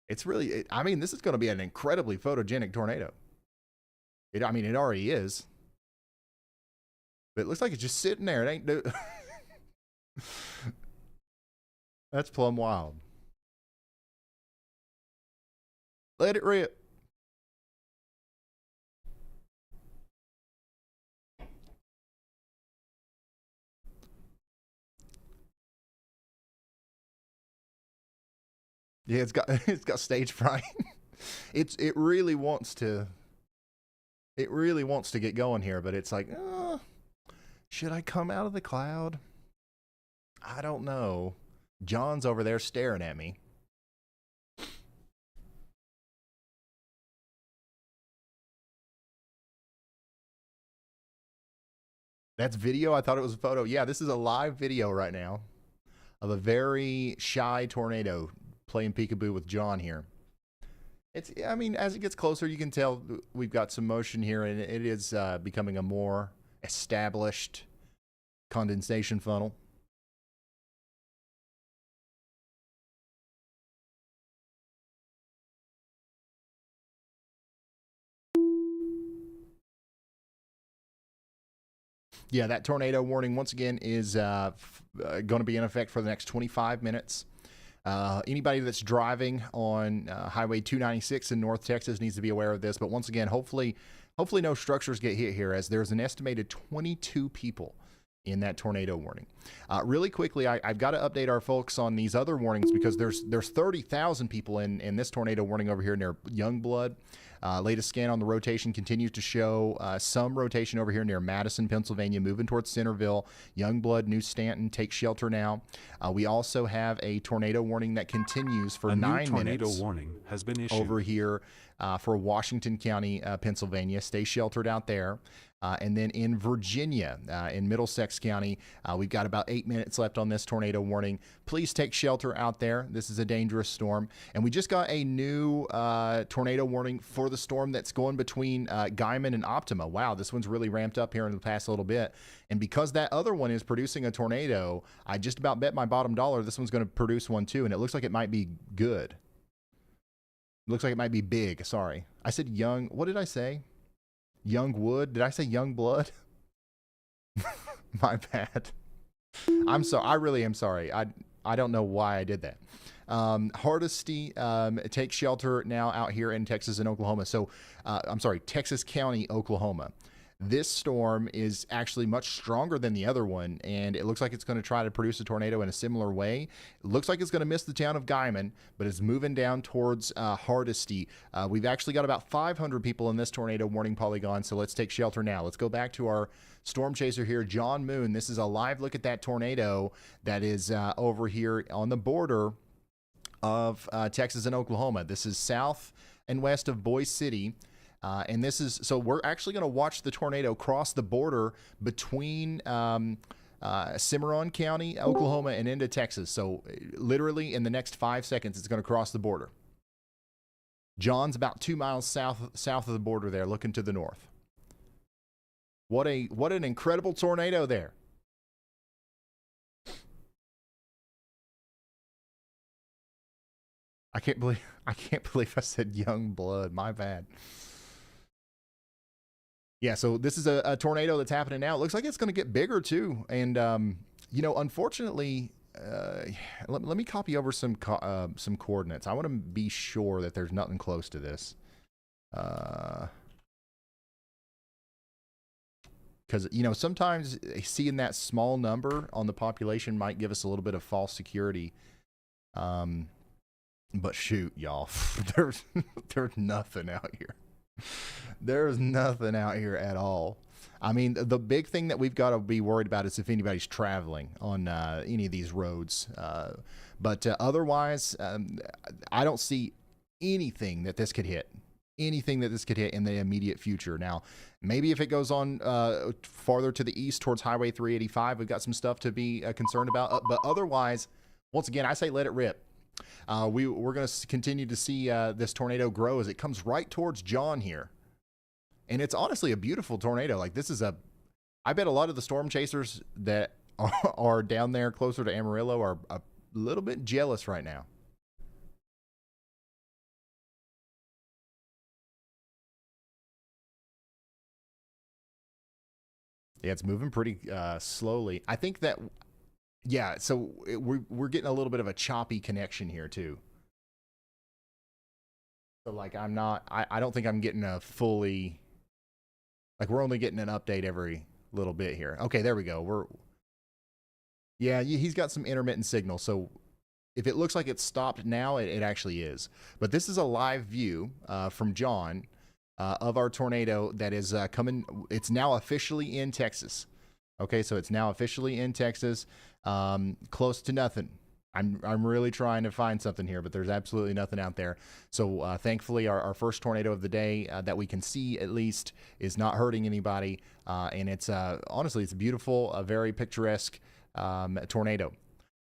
It's really, I mean, this is going to be an incredibly photogenic tornado. I mean, it already is. But it looks like it's just sitting there. It ain't do. That's plumb wild. Let it rip. Yeah, it's got stage fright. it really wants to get going here, but it's like, should I come out of the cloud? I don't know. John's over there staring at me. That's video? I thought it was a photo. Yeah, this is a live video right now of a very shy tornado playing peekaboo with John here. I mean, as it gets closer, you can tell we've got some motion here, and it is becoming a more established condensation funnel. Yeah, that tornado warning, once again, is going to be in effect for the next 25 minutes. Anybody that's driving on Highway 296 in North Texas needs to be aware of this. But once again, hopefully no structures get hit here, as there's an estimated 22 people in that tornado warning. Really quickly, I've got to update our folks on these other warnings, because there's 30,000 people in this tornado warning over here near Youngblood. Latest scan on the rotation continues to show some rotation over here near Madison, Pennsylvania, moving towards Centerville. Youngblood, New Stanton, take shelter now. We also have a tornado warning that continues for 9 minutes. A new tornado warning has been issued over here for Washington County, Pennsylvania. Stay sheltered out there. And then in Virginia, in Middlesex County, we've got about 8 minutes left on this tornado warning. Please take shelter out there. This is a dangerous storm. And we just got a new tornado warning for the storm that's going between Guyman and Optima. Wow, this one's really ramped up here in the past little bit. And because that other one is producing a tornado, I just about bet my bottom dollar this one's going to produce one too. And it looks like it might be good. It looks like it might be big. Sorry. I said young. What did I say? Young wood? Did I say young blood? My bad. I'm sorry. I really am sorry. I don't know why I did that. Hardesty takes shelter now out here in Texas and Oklahoma. So, I'm sorry, Texas County, Oklahoma. This storm is actually much stronger than the other one, and it looks like it's going to try to produce a tornado in a similar way. It looks like it's going to miss the town of Guyman, but it's moving down towards Hardesty. We've actually got about 500 people in this tornado warning polygon, so let's take shelter now. Let's go back to our storm chaser here, John Moon. This is a live look at that tornado that is over here on the border of Texas and Oklahoma. This is south and west of Boise City. And this is, so we're actually going to watch the tornado cross the border between Cimarron County, Oklahoma, and into Texas. So literally in the next 5 seconds, it's going to cross the border. John's about 2 miles south of the border there, looking to the north. What an incredible tornado there. I can't believe I said young blood. My bad. Yeah, so this is a tornado that's happening now. It looks like it's going to get bigger too. And, you know, unfortunately, let me copy over some coordinates. I want to be sure that there's nothing close to this. Because, you know, sometimes seeing that small number on the population might give us a little bit of false security. But shoot, y'all, there's nothing out here. There's nothing out here at all. I mean, the big thing that we've got to be worried about is if anybody's traveling on any of these roads. But otherwise, I don't see anything that this could hit. Anything that this could hit in the immediate future. Now, maybe if it goes on farther to the east towards Highway 385, we've got some stuff to be concerned about. But otherwise, once again, I say let it rip. We're going to continue to see this tornado grow as it comes right towards John here. And it's honestly a beautiful tornado. Like, this is I bet a lot of the storm chasers that are down there closer to Amarillo are a little bit jealous right now. Yeah, it's moving pretty slowly. I think that, yeah, so we're getting a little bit of a choppy connection here too. So like I don't think I'm getting a fully, like we're only getting an update every little bit here. Okay, there we go. Yeah, he's got some intermittent signal. So if it looks like it's stopped now, it actually is. But this is a live view from John of our tornado that is coming. It's now officially in Texas. Okay, so it's now officially in Texas, close to nothing. I'm really trying to find something here, but there's absolutely nothing out there. So thankfully, our first tornado of the day that we can see at least is not hurting anybody, and it's honestly it's beautiful, a very picturesque tornado.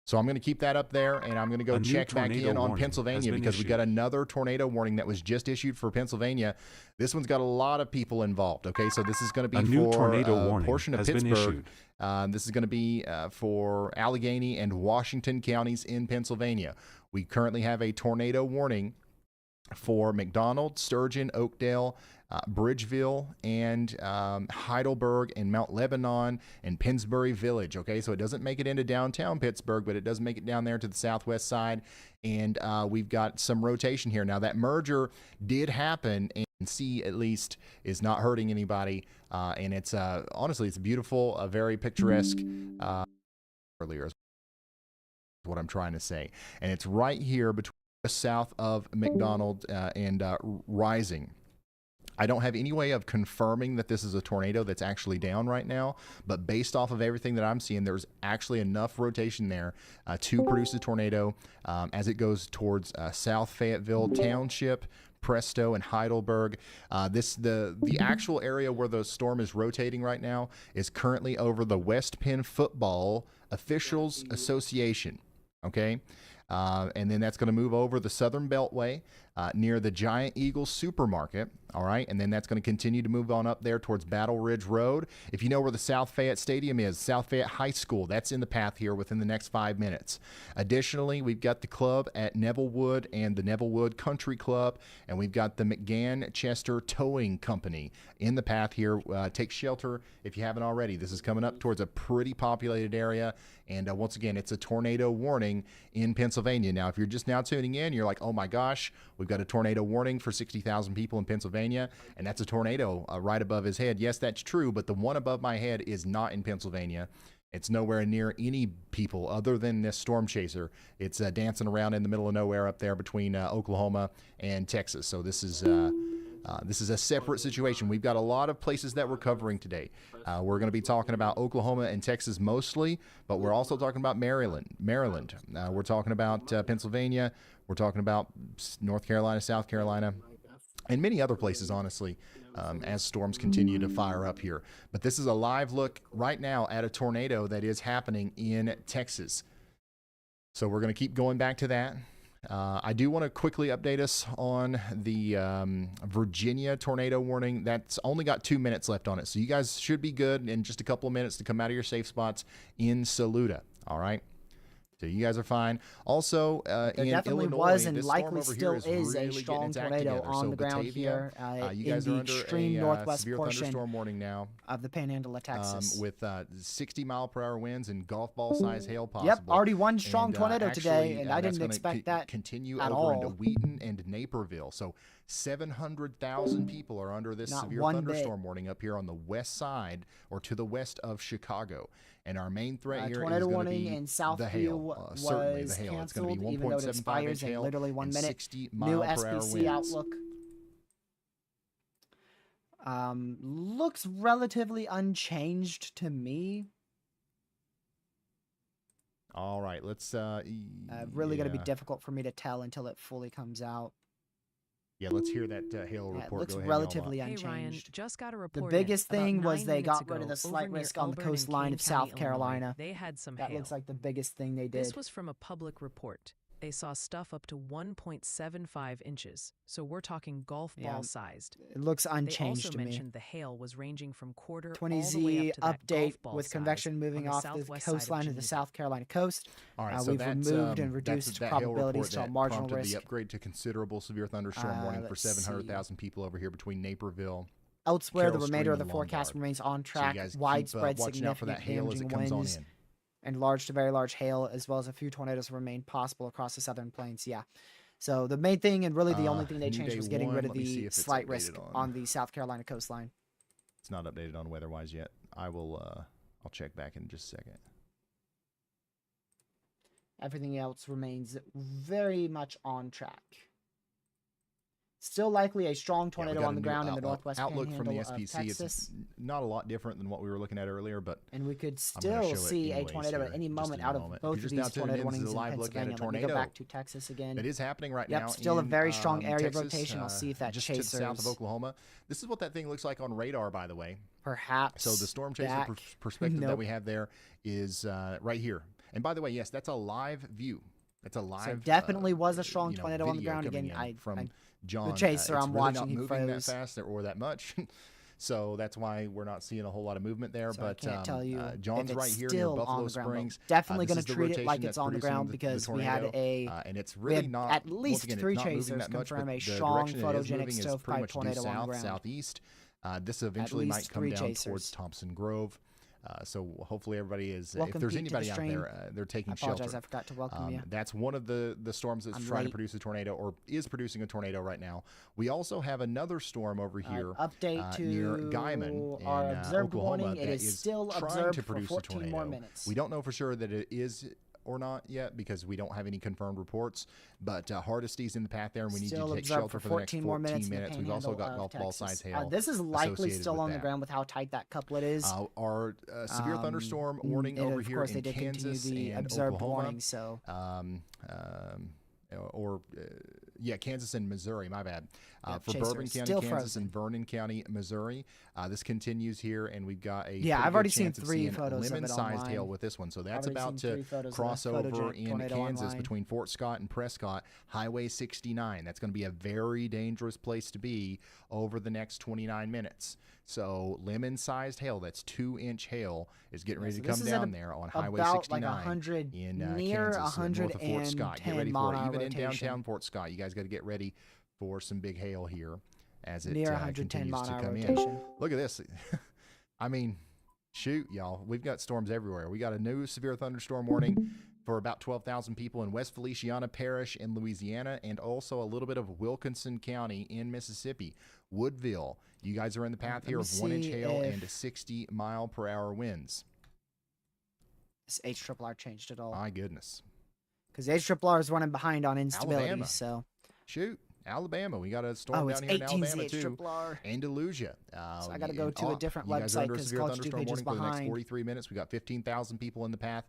So I'm going to keep that up there, and I'm going to go check back in on Pennsylvania because we got another tornado warning that was just issued for Pennsylvania. This one's got a lot of people involved. Okay, so this is going to be for a portion of Pittsburgh. This is going to be for Allegheny and Washington counties in Pennsylvania. We currently have a tornado warning for McDonald, Sturgeon, Oakdale, Bridgeville, and Heidelberg, and Mount Lebanon, and Pennsbury Village. Okay, so it doesn't make it into downtown Pittsburgh, but it does make it down there to the southwest side. And we've got some rotation here. Now, that merger did happen, and C at least is not hurting anybody. And it's honestly, it's beautiful, very picturesque. Earlier is what I'm trying to say. And it's right here between south of McDonald and Rising. I don't have any way of confirming that this is a tornado that's actually down right now, but based off of everything that I'm seeing, there's actually enough rotation there to produce a tornado as it goes towards South Fayetteville Township, Presto, and Heidelberg. The actual area where the storm is rotating right now is currently over the West Penn Football Officials Association. Okay. And then that's going to move over the Southern Beltway near the Giant Eagle Supermarket. All right. And then that's going to continue to move on up there towards Battle Ridge Road. If you know where the South Fayette Stadium is, South Fayette High School, that's in the path here within the next 5 minutes. Additionally, we've got the club at Nevillewood and the Nevillewood Country Club, and we've got the McGann Chester Towing Company in the path here. Take shelter if you haven't already. This is coming up towards a pretty populated area. And once again, it's a tornado warning in Pennsylvania. Now, if you're just now tuning in, you're like, oh my gosh, we've got a tornado warning for 60,000 people in Pennsylvania, and that's a tornado right above his head. Yes, that's true, but the one above my head is not in Pennsylvania. It's nowhere near any people other than this storm chaser. It's dancing around in the middle of nowhere up there between Oklahoma and Texas. So this is a separate situation. We've got a lot of places that we're covering today. We're going to be talking about Oklahoma and Texas mostly, but we're also talking about Maryland. We're talking about Pennsylvania. We're talking about North Carolina, South Carolina, and many other places, honestly, as storms continue to fire up here. But this is a live look right now at a tornado that is happening in Texas. So we're going to keep going back to that. I do want to quickly update us on the Virginia tornado warning. That's only got 2 minutes left on it. So you guys should be good in just a couple of minutes to come out of your safe spots in Saluda. All right. So you guys are fine. Also, there in definitely Illinois, was and this likely storm still over here is a really strong getting its act tornado together. on So the ground Batavia, here you in guys are the under extreme a northwest severe portion thunderstorm warning now of the Panhandle of Texas. with 60-mile-per-hour winds and golf ball size hail possible. Yep, already one strong And, tornado today, actually, and I that's didn't gonna expect that continue at over all. into Wheaton and Naperville. So 700,000 people are under this Not severe one thunderstorm warning up here on the west side or to the west of Chicago. And our main threat here is tornado going to warning be in the Southview hail. Certainly the was hail. It's going canceled, to be even though it 1.75 inch expires in hail literally 1 and minute. 60 New mile-per-hour SPC winds. outlook looks relatively unchanged to me. All right, let's Really going to be difficult for me to tell until it fully comes out. Yeah, let's hear that hail Yeah, report. it looks Go ahead, relatively YallBot. Hey Ryan, unchanged. just got a The report. biggest in. About thing was 9 they got minutes rid of ago, the slight over near risk on the Auburn and coastline King of County, South Illinois, Carolina. They had some That hail. looks like the biggest thing they did. This was from a public report. They saw stuff up to 1.75 inches, so we're talking golf Yeah, ball sized. It looks They unchanged also to me. mentioned the hail was ranging from quarter all 20Z the way up to that update golf ball with size convection on moving the off the southwest side of coastline of the Geneva. South Carolina coast. All right, so We've that's, removed and that's reduced that hail probabilities report to a that marginal prompted risk. the upgrade to considerable severe thunderstorm warning for Let's see. 700,000 people over here between Naperville Elsewhere, Carroll the remainder Stream of the and forecast Lombard. remains on So you track. guys keep Widespread, watching out for that significant hail as it damaging comes on winds in. and large to very large hail, as well as a few tornadoes remain possible across the southern plains. Yeah. So the main thing, and really the only thing they New changed, day was getting rid one. of Let me see the if it's slight risk updated on the South Carolina coastline. It's not updated on weather-wise yet. I will. I'll check back in just a second. Everything else remains very much on track. Still likely a strong Yeah, we tornado got on a the new ground in the northwest outlook from the panhandle of SPC. It's Texas. not a lot different than what we were looking at earlier, but And we could I'm gonna still show it see a anyways tornado here, at any just moment in a out of moment. If both you're of just now these tuning tornado in, this warnings is a in live look at a Pennsylvania. Let me tornado. go back to Texas again. it is happening right Yep, now. still a in, very strong area of Texas, rotation. I'll see if that just to the south of chasers- Oklahoma. This is what that thing looks like on radar, by the way. Perhaps. So the storm chaser back. perspective that Nope. we have there is right here. And by the way, yes, that's a live view. That's a live. So definitely was a strong you know, tornado on the video ground coming again. in from the John. chaser it's I'm really watching, not he moving that froze. fast or that much. So that's why we're not seeing a whole lot of movement there. So but I can't tell you John's if it's right here near still on Buffalo the ground, but Springs. definitely This going is to the treat it rotation like that's it's on the producing ground the because we had tornado, and it's we really had not. at once least again, it's 3 not moving chasers that much, confirm but a the strong direction it is photogenic moving is pretty stovepipe much due tornado on the south, ground. southeast. This eventually might least come 3 down towards chasers. Thompson Grove. So hopefully everybody is. Welcome, if there's Pete, to the anybody out stream. there, they're taking I apologize, shelter. I forgot to welcome you. That's one of the storms that's I'm trying to late. produce a tornado or is producing a tornado right now. We also have another storm over here Update to near Guyman in our observed Oklahoma warning. It that is still trying observed to for produce 14 a tornado. more minutes. We don't know for sure that it is or not yet because we don't have any confirmed reports. But Hardesty's in the path there, and we need Still you to take observed shelter for for the next 14 more minutes. We've also got golf ball Texas. size hail. This is likely associated still with on the that. ground with how tight that couplet is. Our severe thunderstorm warning and over of here course, in they did Kansas continue the and observed Oklahoma. warning. So Kansas and Missouri, my bad. Yep, For Chaser Bourbon is County, still Kansas, frozen. and Vernon County, Missouri. This continues here, and we've got a pretty I've good already seen chance of 3 seeing photos of it lemon-sized hail online. with this one. So that's Already about seen to 3 photos of cross the over photogenic in tornado Kansas online. between Fort Scott and Prescott, Highway 69. That's going to be a very dangerous place to be over the next 29 minutes. So lemon-sized hail, that's 2-inch hail, is getting ready so to this come is at down there on Highway about 69 like 100 in near Kansas, north of Fort Scott. Get 110 ready for mile it. an hour Even in rotation. downtown Fort Scott, you guys got to get ready for some big hail here as it Near 110 continues mile to an hour come in. rotation. Look at this. I mean, shoot, y'all. We've got storms everywhere. We got a new severe thunderstorm warning for about 12,000 people in West Feliciana Parish in Louisiana, and also a little bit of Wilkinson County in Mississippi. Woodville, you guys are in the path here of 1-inch hail and 60-mile-per-hour winds. This HRRR changed it all. My goodness. Because HRRR is running behind on instability. Alabama. So Shoot. Alabama. We got a storm it's down here in 18 Alabama, too. HRRR. Andalusia. So I got to go to a different you guys are website under a because severe Call of Duty thunderstorm page is warning for the next behind. 43 minutes. We got 15,000 people in the path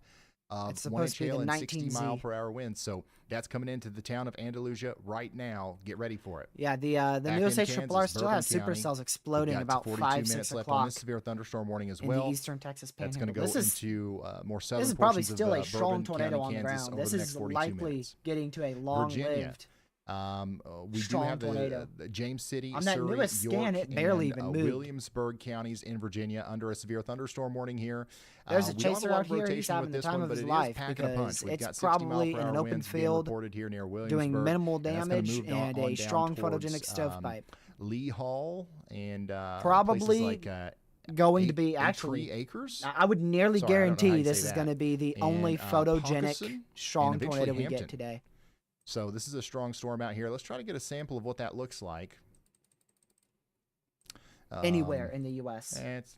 of It's 1-inch supposed to be hail the and 60 19Z. mile per hour winds. So that's coming into the town of Andalusia right now. Get ready for it. Yeah, the Back newest in HRRR Kansas, still has Bourbon County, supercells We've exploding got about 42 5, minutes 6 left on o'clock this severe thunderstorm warning as in well. the eastern Texas That's panhandle. going to go This is into more southern this is probably portions still of a strong Bourbon tornado County, on the Kansas ground. over This the next is 42 likely minutes. getting to a Virginia. long-lived. We do Strong have tornado. the James City, On that Surrey, newest scan, York, it barely and even moved. Williamsburg counties in Virginia under a severe thunderstorm warning here. There's a we don't have chaser lot out of here. He's rotation having with the this time one, of but his it is life packing a punch. because We've it's got 60 probably mile per in an hour open winds being field reported here near doing Williamsburg, minimal and that's gonna damage move on and a down strong towards, photogenic stovepipe. Lee Hall and Probably places like Going to be actually actually. acres. I would nearly Sorry, I don't know how guarantee you this say is that. going to be the And, only photogenic Pockeson, strong and eventually tornado we Hampton. get today. So this is a strong storm out here. Let's try to get a sample of what that looks like. Anywhere in the U.S. It's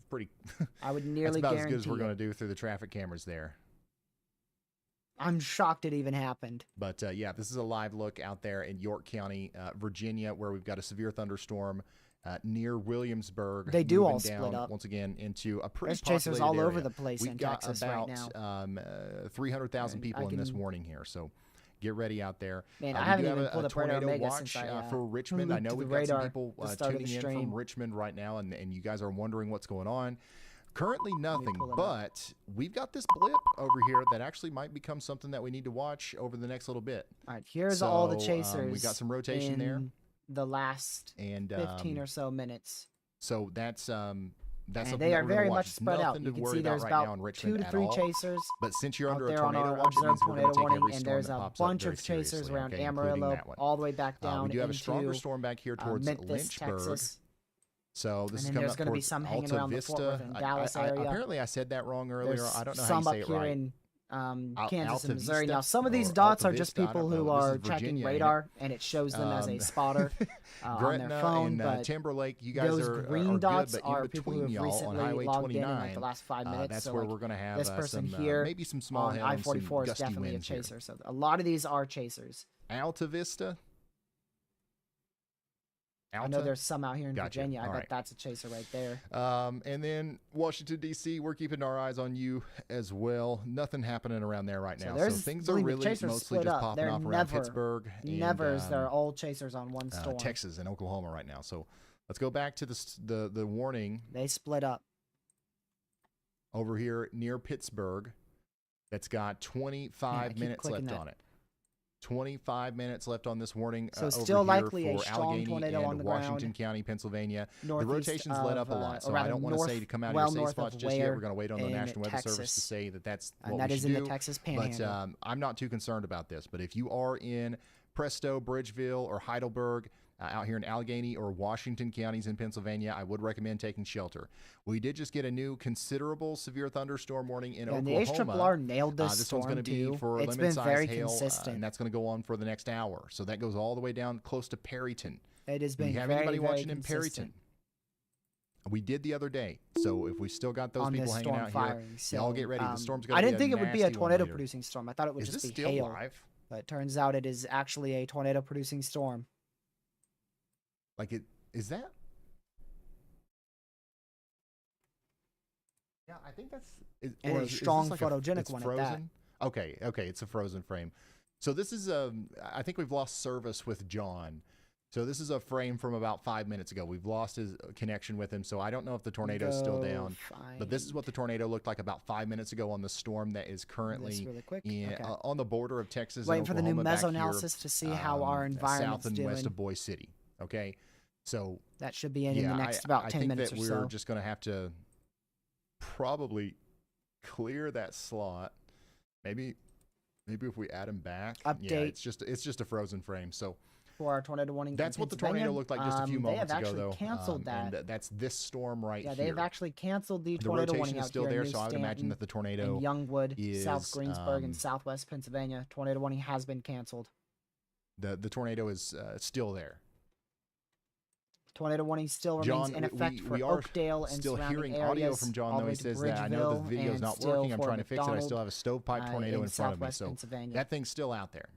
pretty. I would That's nearly about as guarantee good as we're going it. to do through the traffic cameras there. I'm shocked it even happened. But yeah, this is a live look out there in York County, Virginia, where we've got a severe thunderstorm near Williamsburg. They do all moving split down up. once again into a pretty There's chasers populated all area. over the place We've in got Texas about right now. 300,000 And people I in this can- warning here. So get ready out there. Man, We I do haven't have even a pulled up Radar tornado Omega watch since I for Richmond. I looped know the we've got some radar people at the start of tuning the in from stream. Richmond right now, and you guys are wondering what's going on. Currently nothing, pull it up. but we've got this blip over here that actually might become something that we need to watch over the next little bit. All right, here's all the So, chasers. we got some rotation in there. The last And 15 or so minutes. so that's And something they that are we're very gonna watch. much It's spread out. nothing You to can worry see about there's right about now in 2 Richmond to at 3 all. chasers But since you're out under a there on tornado our watch, it observed means we're tornado going to take warning, every and storm there's that a pops up bunch very of chasers seriously, around okay, including Amarillo that one. all the way back down We do have a stronger into storm back here towards Memphis, Lynchburg. Texas. So this And is then coming there's up going to be towards some hanging Alta around the Fort Worth Vista. and Dallas area. Apparently, I said that wrong earlier. There's I don't know how some you say up it here right. in Kansas Alta and Missouri. Vista Now, some of these or dots Alta are just Vista, I don't people who know. This is are checking Virginia, ain't it? radar, and it shows them as a spotter on Gretna their phone. and But Timberlake, you guys those are green good, dots but are in people who between have y'all on recently Highway logged in 29, like the last 5 minutes. that's so where like we're going to have this person some, here maybe some small on hail and some I-44 is gusty definitely a winds here. chaser. So a lot of these are chasers. Alta Vista. I know there's some out here in Gotcha. Virginia. I All bet right. that's a chaser right there. And then Washington, D.C., we're keeping our eyes on you as well. Nothing happening around there right So now. So there's- things are believe me, really chasers mostly split just up. popping They're off around never- Pittsburgh Never is and there all chasers on one storm. Texas and Oklahoma right now. So let's go back to the warning They split up. over here near Pittsburgh that's got 25 keep minutes clicking left that. on it. 25 minutes left on this warning. So over still here likely a for strong Allegheny tornado and on the Washington ground. County, Pennsylvania. The Northeast rotation's let up a of, lot, or so I rather don't want to north- say to come out well of your north safe spots of just yet. Ware We're going to wait on the in National Weather Service to Texas. say that that's And what that we is should in do. the Texas But Panhandle. I'm not too concerned about this. But if you are in Presto, Bridgeville, or Heidelberg, out here in Allegheny or Washington counties in Pennsylvania, I would recommend taking shelter. We did just get a new considerable severe thunderstorm warning in and the Oklahoma. HRRR nailed this This storm one's going to be too. for It's limited been size very hail, consistent. and that's going to go on for the next hour. So that goes all the way down close to Perryton. It has Do been you have very, anybody very watching in consistent Perryton? We did the other day. So if we still got those on people this hanging storm out firing. here, So, y'all get ready. The storm's going I to be didn't think it would be a nasty one tornado later. producing storm. I thought it would Is just this be still hail. live? But it turns out it is actually a tornado producing storm. Like it is that? Yeah, I think that's. And or a is this strong like photogenic it's one at that. frozen? Okay, it's a frozen frame. So this is I think we've lost service with John. So this is a frame from about 5 minutes ago. We've lost his connection with him, so I don't know if the tornado is still down. But this is what the tornado looked like about 5 minutes ago on the storm that is currently really quick. in, Okay. on the border of Texas Waiting and for the new Oklahoma back here, meso-analysis to see how our south environment's and west doing. of Boise City. Okay, so That should be in yeah, the next about I 10 think minutes that or we're so. just going to have to probably clear that slot. Maybe if we add him back. Yeah, Update. it's just a frozen frame. So For our tornado warning. that's in what the Pennsylvania. tornado looked like just a few They have moments ago, actually though. canceled that. And that's this storm right Yeah, here. they've actually canceled the The tornado rotation warning is out still here there, in New so I would imagine Stanton, that the tornado in Youngwood, South is, Greensburg, and Southwest Pennsylvania. Tornado warning has been canceled. the tornado is still there. Tornado warning still remains John, in effect for we are Oakdale and still surrounding hearing areas. audio from John, all though. the He way to says that I know the Bridgeville video's and not still working. I'm for trying to fix it. I McDonald, still have a stovepipe tornado in front of me. Southwest So Pennsylvania. that thing's still out there.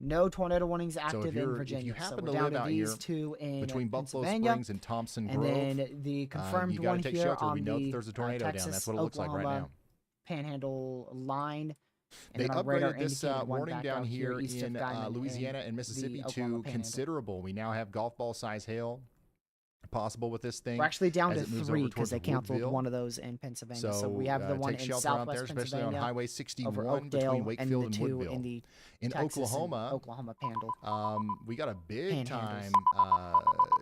No tornado warnings active if you in Virginia. happen so to we're down live to out these here two in between Buffalo Pennsylvania. Springs and Thompson And Grove, then the confirmed you got to one take here shelter. on We know that the there's a tornado down. Texas, That's what it looks like right Oklahoma now. Panhandle line. And They then our radar upgraded this indicated one warning back down out here east of in Diamond Louisiana and the Mississippi Oklahoma to Panhandle. considerable. We now have golf ball size hail possible with this thing. We're actually down as to it moves 3 over because towards they canceled Woodville. one of those in Pennsylvania. So, we So have the one take in shelter out there, Southwest especially on Pennsylvania, Highway over 61 Oakdale, between and Wakefield the and two Woodville. in the In Texas and Oklahoma, Oklahoma Panhandle. we got a big time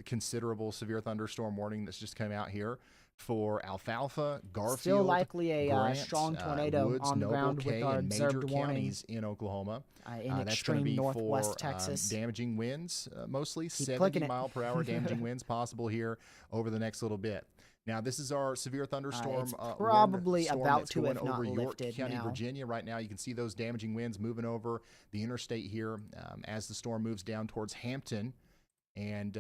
considerable severe thunderstorm warning that's just come out here for Alfalfa, Garfield, Still likely a Grant, strong tornado Woods, on the Noble, ground Kay, with our and major observed warning counties in Oklahoma. in That's going to extreme be northwest for Texas. damaging winds, mostly Keep 70 clicking it. mile per hour damaging winds possible here over the next little bit. Now, this is our severe thunderstorm. It's probably storm about that's to, going if not over York lifted County, now. Virginia. Right now, you can see those damaging winds moving over the interstate here as the storm moves down towards Hampton. And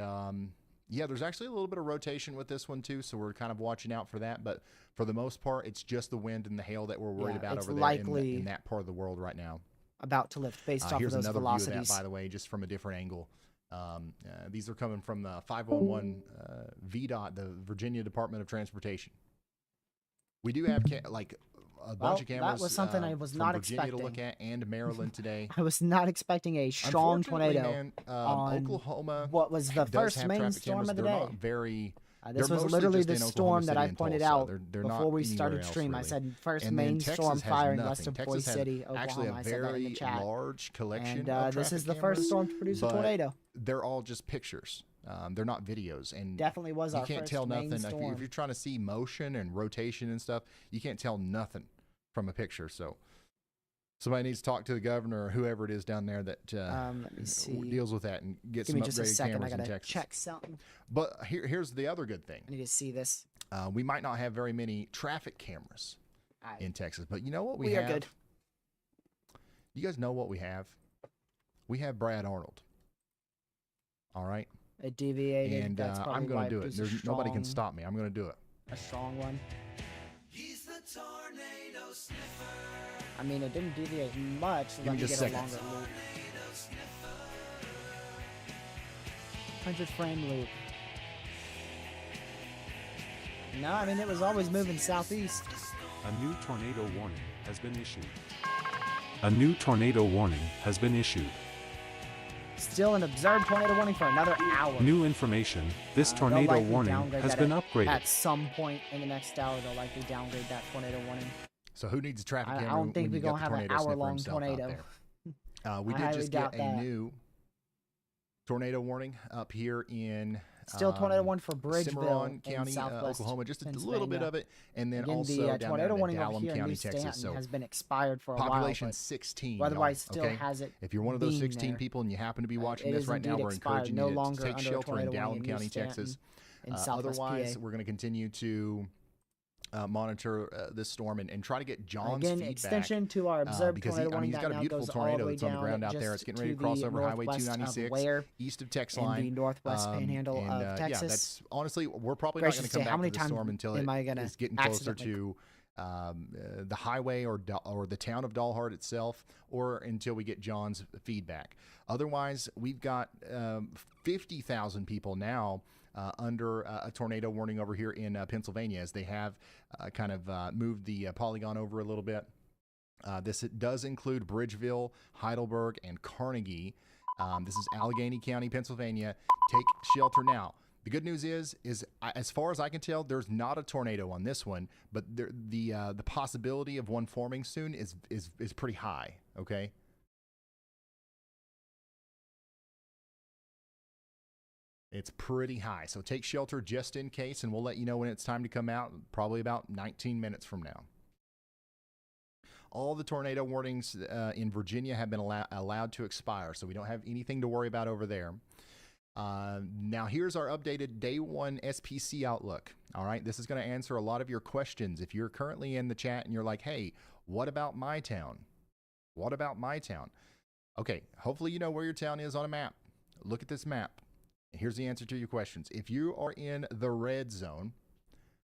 yeah, there's actually a little bit of rotation with this one too, so we're kind of watching out for that. But for the most part, it's just the wind and the hail that we're worried about it's over there likely in that part of the world right now. About to lift based off of Here's those another velocities. view of that, by the way, just from a different angle. These are coming from the 511 VDOT, the Virginia Department of Transportation. We do have like a bunch of cameras that was something I was from not Virginia to look expecting. at, and Maryland today. I was not expecting a strong Unfortunately, tornado man, on Oklahoma what was the does first have main traffic storm cameras. of the They're day. not very. This they're was mostly literally just the in Oklahoma storm that City I and pointed Tulsa. out They're not before we anywhere started else, stream. I really. said first And then main Texas storm has firing nothing. west of Texas Boise has City, actually Oklahoma. a I said that in very the chat. large collection And of this is traffic the first cameras, storm to produce a but tornado. They're all just pictures. They're not videos, and Definitely was you our can't first tell main nothing. storm. If you're trying to see motion and rotation and stuff, you can't tell nothing from a picture. So Somebody needs to talk to the governor or whoever it is down there that let me see. deals with that and get Give some me just a upgraded second. I cameras in gotta Texas. check something. But here's the other good thing. I need to see this. We might not have very many traffic cameras in Texas, but you know what we are have? good. You guys know what we have? We have Brad Arnold. All right? It deviated. And That's I'm going going to to do it. Nobody can stop me. I'm going to do it. A strong one. He's the tornado sniffer. I mean, it didn't deviate much. Give me just a second. Longer loop. 100 frame loop. No, I mean, it was always moving southeast. A new tornado warning has been issued. A new tornado warning has been issued. Still an observed tornado warning for another hour. New information. This tornado warning has been upgraded. At some point in the next hour, they'll likely downgrade that tornado warning. So who needs a traffic camera? I don't think we're going to have an hour-long tornado. We did just get a new tornado warning up here in still tornado warning for Bridgeville Cimarron in County, Southwest Oklahoma, just a little bit of it, and then again, also the down tornado there in warning over Dallam here in County, New Texas. Stanton So has been expired for a population while. 16. Otherwise, y'all, still has it. If you're one of those 16 there. people and you happen to be watching It this is right now, indeed we're expired, encouraging no you to longer take under shelter in tornado warning Dallam in New County, Stanton Texas. in Southwest Otherwise, PA. we're going to continue to monitor this storm and try to get John's Again, feedback. extension to our observed Because tornado warning he's that got a now beautiful goes all the tornado way that's on the down ground out there. It's just getting ready to to cross the over Highway northwest of 296 Ware east of Tex in Line. the northwest panhandle and, of Texas. Yeah, that's honestly, we're probably not going to come back to the storm until it's getting closer to the highway or the town of Dalhart itself, or until we get John's feedback. Otherwise, we've got 50,000 people now under a tornado warning over here in Pennsylvania, as they have kind of moved the polygon over a little bit. This does include Bridgeville, Heidelberg, and Carnegie. This is Allegheny County, Pennsylvania. Take shelter now. The good news is as far as I can tell, there's not a tornado on this one, but the possibility of one forming soon is pretty high. Okay. It's pretty high. So take shelter just in case, and we'll let you know when it's time to come out, probably about 19 minutes from now. All the tornado warnings in Virginia have been allowed to expire, so we don't have anything to worry about over there. Now, here's our updated Day 1 SPC outlook. All right, this is going to answer a lot of your questions. If you're currently in the chat and you're like, hey, what about my town? What about my town? Okay, hopefully you know where your town is on a map. Look at this map. Here's the answer to your questions. If you are in the red zone,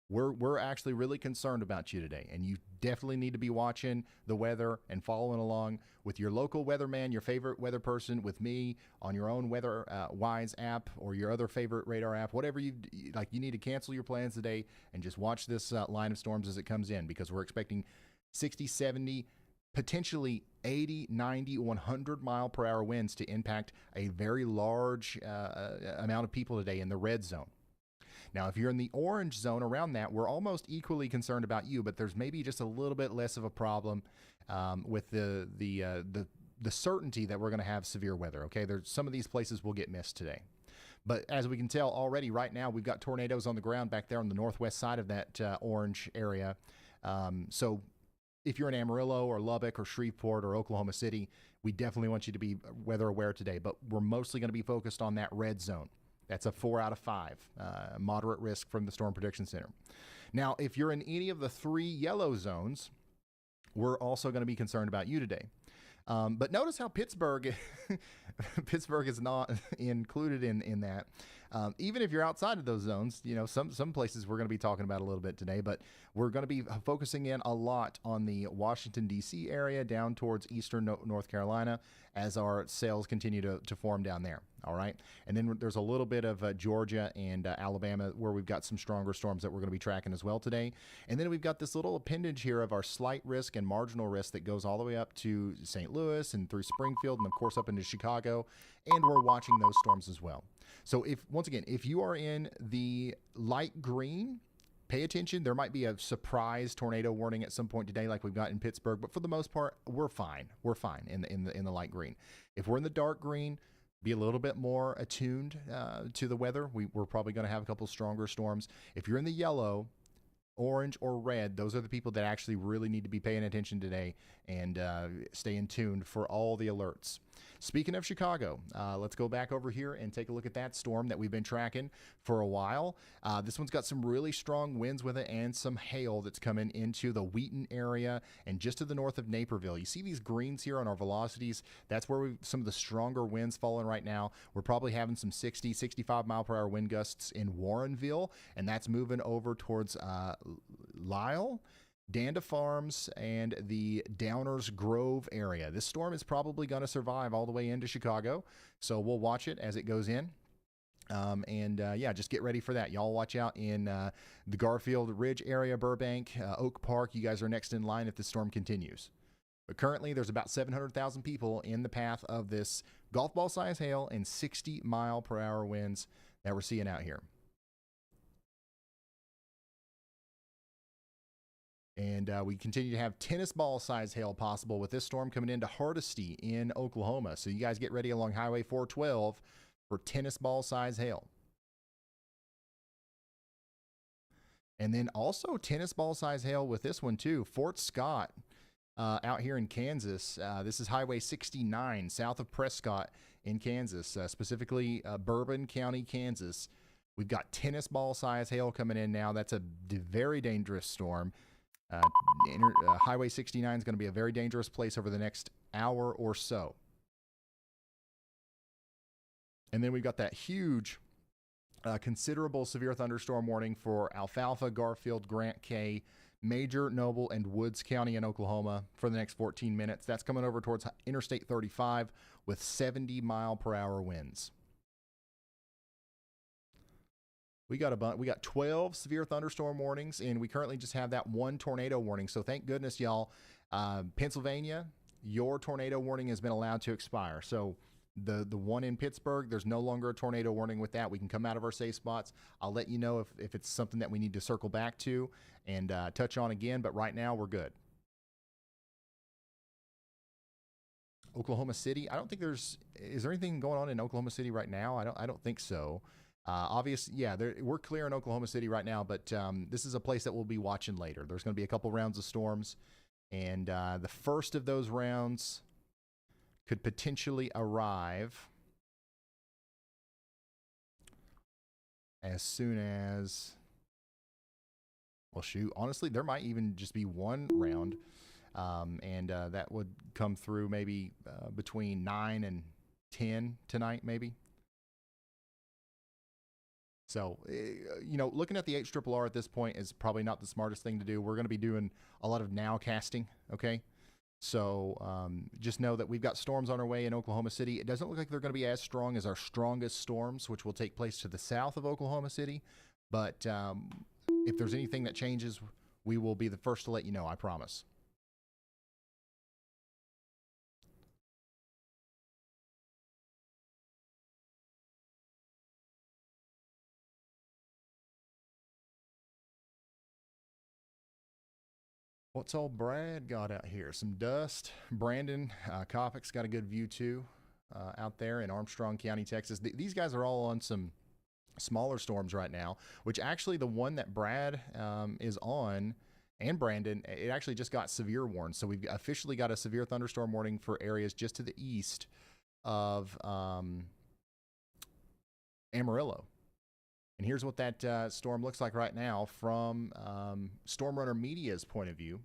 we're actually really concerned about you today, and you definitely need to be watching the weather and following along with your local weatherman, your favorite weather person, with me on your own Weather Wise app or your other favorite radar app, whatever you like. You need to cancel your plans today and just watch this line of storms as it comes in, because we're expecting 60, 70, potentially 80, 90, 100 mile per hour winds to impact a very large amount of people today in the red zone. Now, if you're in the orange zone around that, we're almost equally concerned about you, but there's maybe just a little bit less of a problem with the certainty that we're going to have severe weather. Okay, there's some of these places will get missed today. But as we can tell already right now, we've got tornadoes on the ground back there on the northwest side of that orange area. So if you're in Amarillo or Lubbock or Shreveport or Oklahoma City, we definitely want you to be weather aware today. But we're mostly going to be focused on that red zone. That's a 4 out of 5, moderate risk from the Storm Prediction Center. Now, if you're in any of the 3 yellow zones, we're also going to be concerned about you today. But notice how Pittsburgh is not included in that. Even if you're outside of those zones, you know, some places we're going to be talking about a little bit today, but we're going to be focusing in a lot on the Washington, D.C. area down towards eastern North Carolina as our cells continue to form down there. All right. And then there's a little bit of Georgia and Alabama where we've got some stronger storms that we're going to be tracking as well today. And then we've got this little appendage here of our slight risk and marginal risk that goes all the way up to St. Louis and through Springfield and, of course, up into Chicago. And we're watching those storms as well. So once again, if you are in the light green, pay attention. There might be a surprise tornado warning at some point today, like we've got in Pittsburgh. But for the most part, we're fine. We're fine in the light green. If we're in the dark green, be a little bit more attuned to the weather. We're probably going to have a couple stronger storms. If you're in the yellow orange, or red, those are the people that actually really need to be paying attention today and staying tuned for all the alerts. Speaking of Chicago, let's go back over here and take a look at that storm that we've been tracking for a while. This one's got some really strong winds with it and some hail that's coming into the Wheaton area and just to the north of Naperville. You see these greens here on our velocities? That's where some of the stronger winds falling right now. We're probably having some 60, 65 mile per hour wind gusts in Warrenville, and that's moving over towards Lisle, Danda Farms, and the Downers Grove area. This storm is probably going to survive all the way into Chicago, so we'll watch it as it goes in. Yeah, just get ready for that. Y'all watch out in the Garfield Ridge area, Burbank, Oak Park. You guys are next in line if the storm continues. But currently, there's about 700,000 people in the path of this golf ball size hail and 60 mile per hour winds that we're seeing out here. And we continue to have tennis ball size hail possible with this storm coming into Hardesty in Oklahoma. So you guys get ready along Highway 412 for tennis ball size hail. And then also tennis ball size hail with this one too. Fort Scott out here in Kansas. This is Highway 69 south of Prescott in Kansas, specifically Bourbon County, Kansas. We've got tennis ball size hail coming in now. That's a very dangerous storm. Highway 69 is going to be a very dangerous place over the next hour or so. And then we've got that huge, considerable severe thunderstorm warning for Alfalfa, Garfield, Grant K, Major, Noble, and Woods County in Oklahoma for the next 14 minutes. That's coming over towards Interstate 35 with 70 mile per hour winds. We got 12 severe thunderstorm warnings, and we currently just have that one tornado warning. So thank goodness, y'all. Pennsylvania, your tornado warning has been allowed to expire. So the one in Pittsburgh, there's no longer a tornado warning with that. We can come out of our safe spots. I'll let you know if it's something that we need to circle back to and touch on again. But right now, we're good. Oklahoma City. I don't think is there anything going on in Oklahoma City right now? I don't think so. Obviously, yeah, we're clear in Oklahoma City right now, but this is a place that we'll be watching later. There's going to be a couple rounds of storms, and the first of those rounds could potentially arrive as soon as, well, shoot, honestly, there might even just be one round, and that would come through maybe between 9 and 10 tonight, maybe. So, looking at the HRRR at this point is probably not the smartest thing to do. We're going to be doing a lot of nowcasting, okay? So, just know that we've got storms on our way in Oklahoma City. It doesn't look like they're going to be as strong as our strongest storms, which will take place to the south of Oklahoma City. But if there's anything that changes, we will be the first to let you know, I promise. What's old Brad got out here? Some dust. Brandon Kopic's got a good view too out there in Armstrong County, Texas. These guys are all on some smaller storms right now, which actually the one that Brad is on and Brandon, it actually just got severe warned. So we've officially got a severe thunderstorm warning for areas just to the east of Amarillo. And here's what that storm looks like right now from Storm Runner Media's point of view.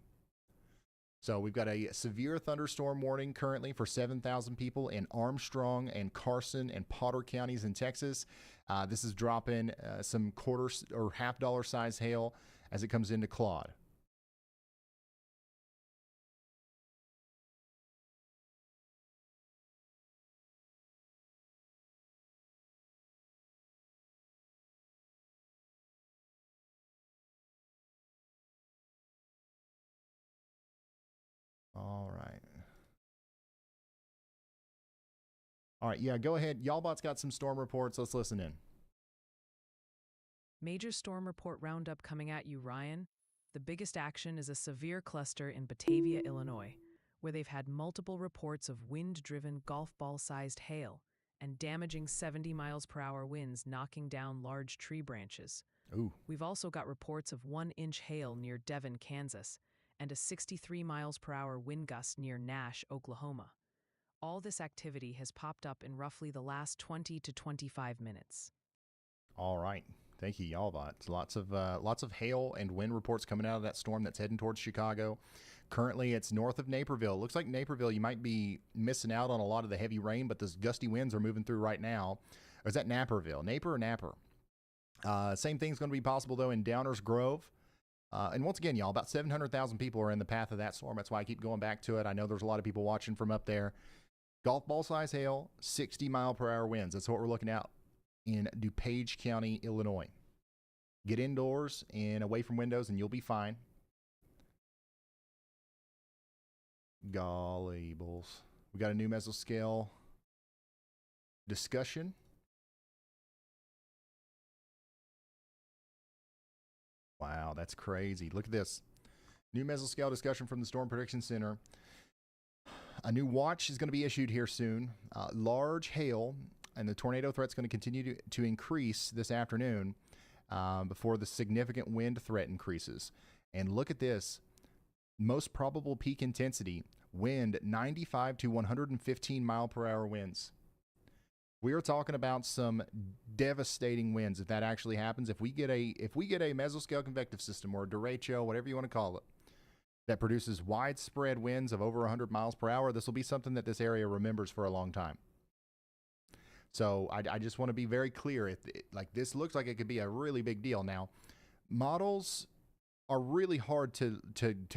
So we've got a severe thunderstorm warning currently for 7,000 people in Armstrong and Carson and Potter counties in Texas. This is dropping some quarter or $50 size hail as it comes into Claude. All right. All right, yeah, go ahead. YallBot's got some storm reports. Let's listen in. Major storm report roundup coming at you, Ryan. The biggest action is a severe cluster in Batavia, Illinois, where they've had multiple reports of wind-driven golf ball-sized hail and damaging 70 miles per hour winds knocking down large tree branches. Ooh. We've also got reports of 1-inch hail near Devon, Kansas, and a 63 miles per hour wind gust near Nash, Oklahoma. All this activity has popped up in roughly the last 20 to 25 minutes. All right. Thank you, YallBot. Lots of hail and wind reports coming out of that storm that's heading towards Chicago. Currently, it's north of Naperville. Looks like Naperville, you might be missing out on a lot of the heavy rain, but those gusty winds are moving through right now. Or is that Naperville? Naper or Napper? Same thing's going to be possible, though, in Downers Grove. And once again, y'all, about 700,000 people are in the path of that storm. That's why I keep going back to it. I know there's a lot of people watching from up there. Golf ball size hail, 60 mile per hour winds. That's what we're looking at in DuPage County, Illinois. Get indoors and away from windows and you'll be fine. Golly bulls. We got a new mesoscale discussion. Wow, that's crazy. Look at this. New mesoscale discussion from the Storm Prediction Center. A new watch is going to be issued here soon. Large hail and the tornado threat's going to continue to increase this afternoon before the significant wind threat increases. And look at this. Most probable peak intensity, wind 95 to 115 mile per hour winds. We are talking about some devastating winds if that actually happens. If we get a mesoscale convective system or a derecho, whatever you want to call it, that produces widespread winds of over 100 miles per hour, this will be something that this area remembers for a long time. So I just want to be very clear. Like this looks like it could be a really big deal. Now, models are really hard to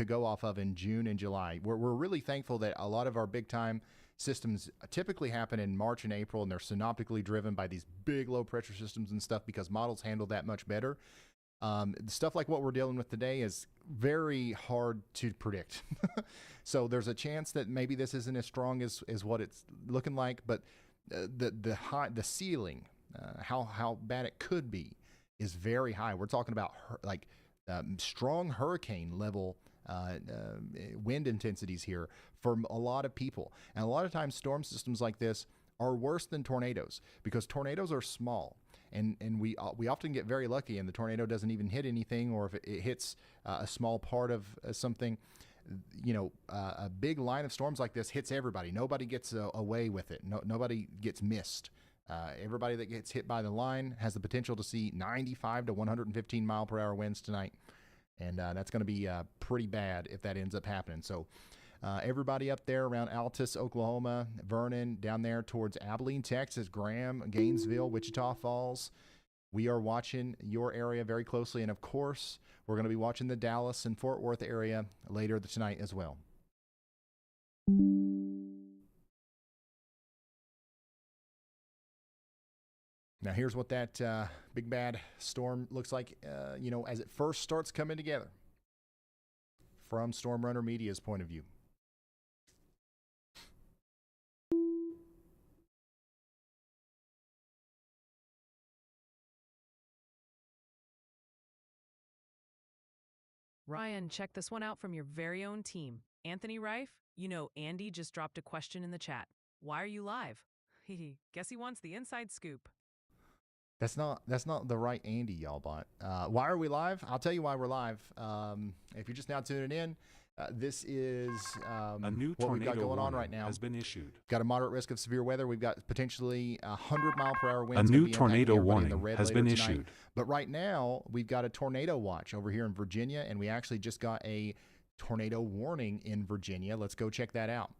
go off of in June and July. We're really thankful that a lot of our big time systems typically happen in March and April, and they're synoptically driven by these big low pressure systems and stuff because models handle that much better. Stuff like what we're dealing with today is very hard to predict. So there's a chance that maybe this isn't as strong as what it's looking like, but the ceiling, how bad it could be, is very high. We're talking about strong hurricane level wind intensities here for a lot of people. And a lot of times storm systems like this are worse than tornadoes because tornadoes are small. And we often get very lucky and the tornado doesn't even hit anything, or if it hits a small part of something, a big line of storms like this hits everybody. Nobody gets away with it. Nobody gets missed. Everybody that gets hit by the line has the potential to see 95 to 115 mile per hour winds tonight. And that's going to be pretty bad if that ends up happening. So everybody up there around Altus, Oklahoma, Vernon, down there towards Abilene, Texas, Graham, Gainesville, Wichita Falls, we are watching your area very closely. And of course, we're going to be watching the Dallas and Fort Worth area later tonight as well. Now, here's what that big bad storm looks like, as it first starts coming together from Storm Runner Media's point of view. Ryan, check this one out from your very own team. Anthony Rife, Andy just dropped a question in the chat. Why are you live? Guess he wants the inside scoop. That's not the right Andy, YallBot. Why are we live? I'll tell you why we're live. If you're just now tuning in, this is a new what we've got tornado going on right warning now. has been issued. Got a moderate risk of severe weather. We've got potentially 100 mile per hour winds. A new tornado warning has been issued. But right now, we've got a tornado watch over here in Virginia, and we actually just got a tornado warning in Virginia. Let's go check that out.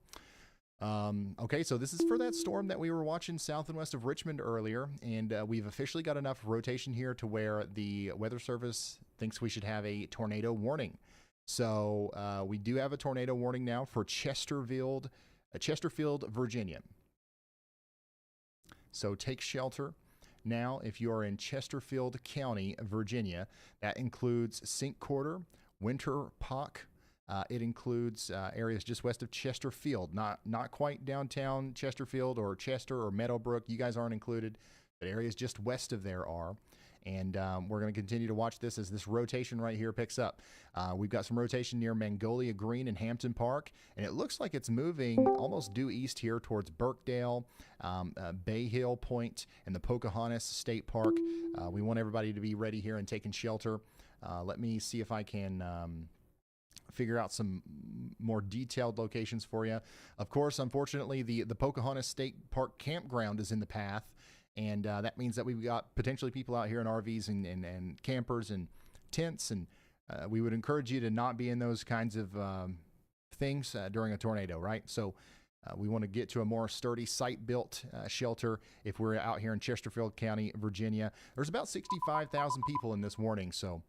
Okay, so this is for that storm that we were watching south and west of Richmond earlier, and we've officially got enough rotation here to where the Weather Service thinks we should have a tornado warning. So we do have a tornado warning now for Chesterfield, Virginia. So take shelter. Now, if you are in Chesterfield County, Virginia, that includes Cinque Quarter, Winter Park. It includes areas just west of Chesterfield, not quite downtown Chesterfield or Chester or Meadowbrook. You guys aren't included, but areas just west of there are. And we're going to continue to watch this as this rotation right here picks up. We've got some rotation near Magnolia Green and Hampton Park, and it looks like it's moving almost due east here towards Birkdale, Bay Hill Point, and the Pocahontas State Park. We want everybody to be ready here and taking shelter. Let me see if I can figure out some more detailed locations for you. Of course, unfortunately, the Pocahontas State Park campground is in the path. And that means that we've got potentially people out here in RVs and campers and tents. And we would encourage you to not be in those kinds of things during a tornado, right? So we want to get to a more sturdy site-built shelter if we're out here in Chesterfield County, Virginia. There's about 65,000 people in this warning, so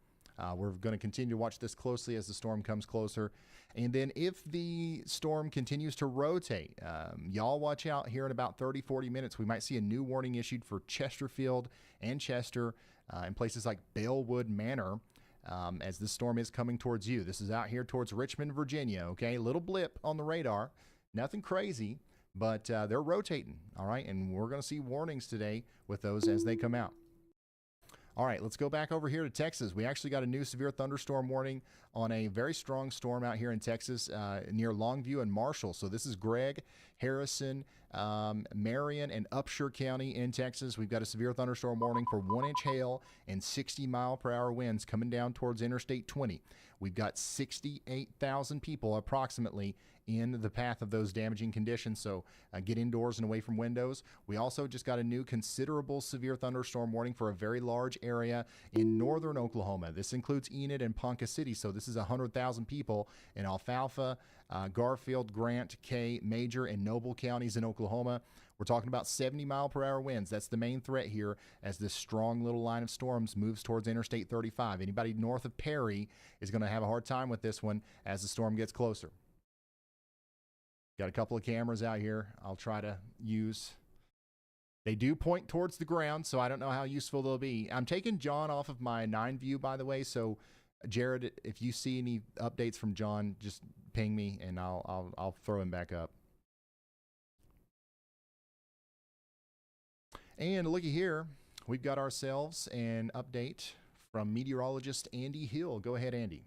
we're going to continue to watch this closely as the storm comes closer. And then if the storm continues to rotate, y'all watch out here in about 30, 40 minutes. We might see a new warning issued for Chesterfield and Chester and places like Bellwood Manor as this storm is coming towards you. This is out here towards Richmond, Virginia, okay? Little blip on the radar. Nothing crazy, but they're rotating, all right? And we're going to see warnings today with those as they come out. All right, let's go back over here to Texas. We actually got a new severe thunderstorm warning on a very strong storm out here in Texas near Longview and Marshall. So this is Gregg, Harrison, Marion, and Upshur County in Texas. We've got a severe thunderstorm warning for 1-inch hail and 60-mile-per-hour winds coming down towards Interstate 20. We've got 68,000 people approximately in the path of those damaging conditions, so get indoors and away from windows. We also just got a new considerable severe thunderstorm warning for a very large area in northern Oklahoma. This includes Enid and Ponca City, so this is 100,000 people in Alfalfa, Garfield, Grant, Kay, Major, and Noble counties in Oklahoma. We're talking about 70-mile-per-hour winds. That's the main threat here as this strong little line of storms moves towards Interstate 35. Anybody north of Perry is going to have a hard time with this one as the storm gets closer. Got a couple of cameras out here I'll try to use. They do point towards the ground, so I don't know how useful they'll be. I'm taking John off of my 9 view, by the way, so Jared, if you see any updates from John, just ping me and I'll throw him back up. And looky here, we've got ourselves an update from meteorologist Andy Hill. Go ahead, Andy.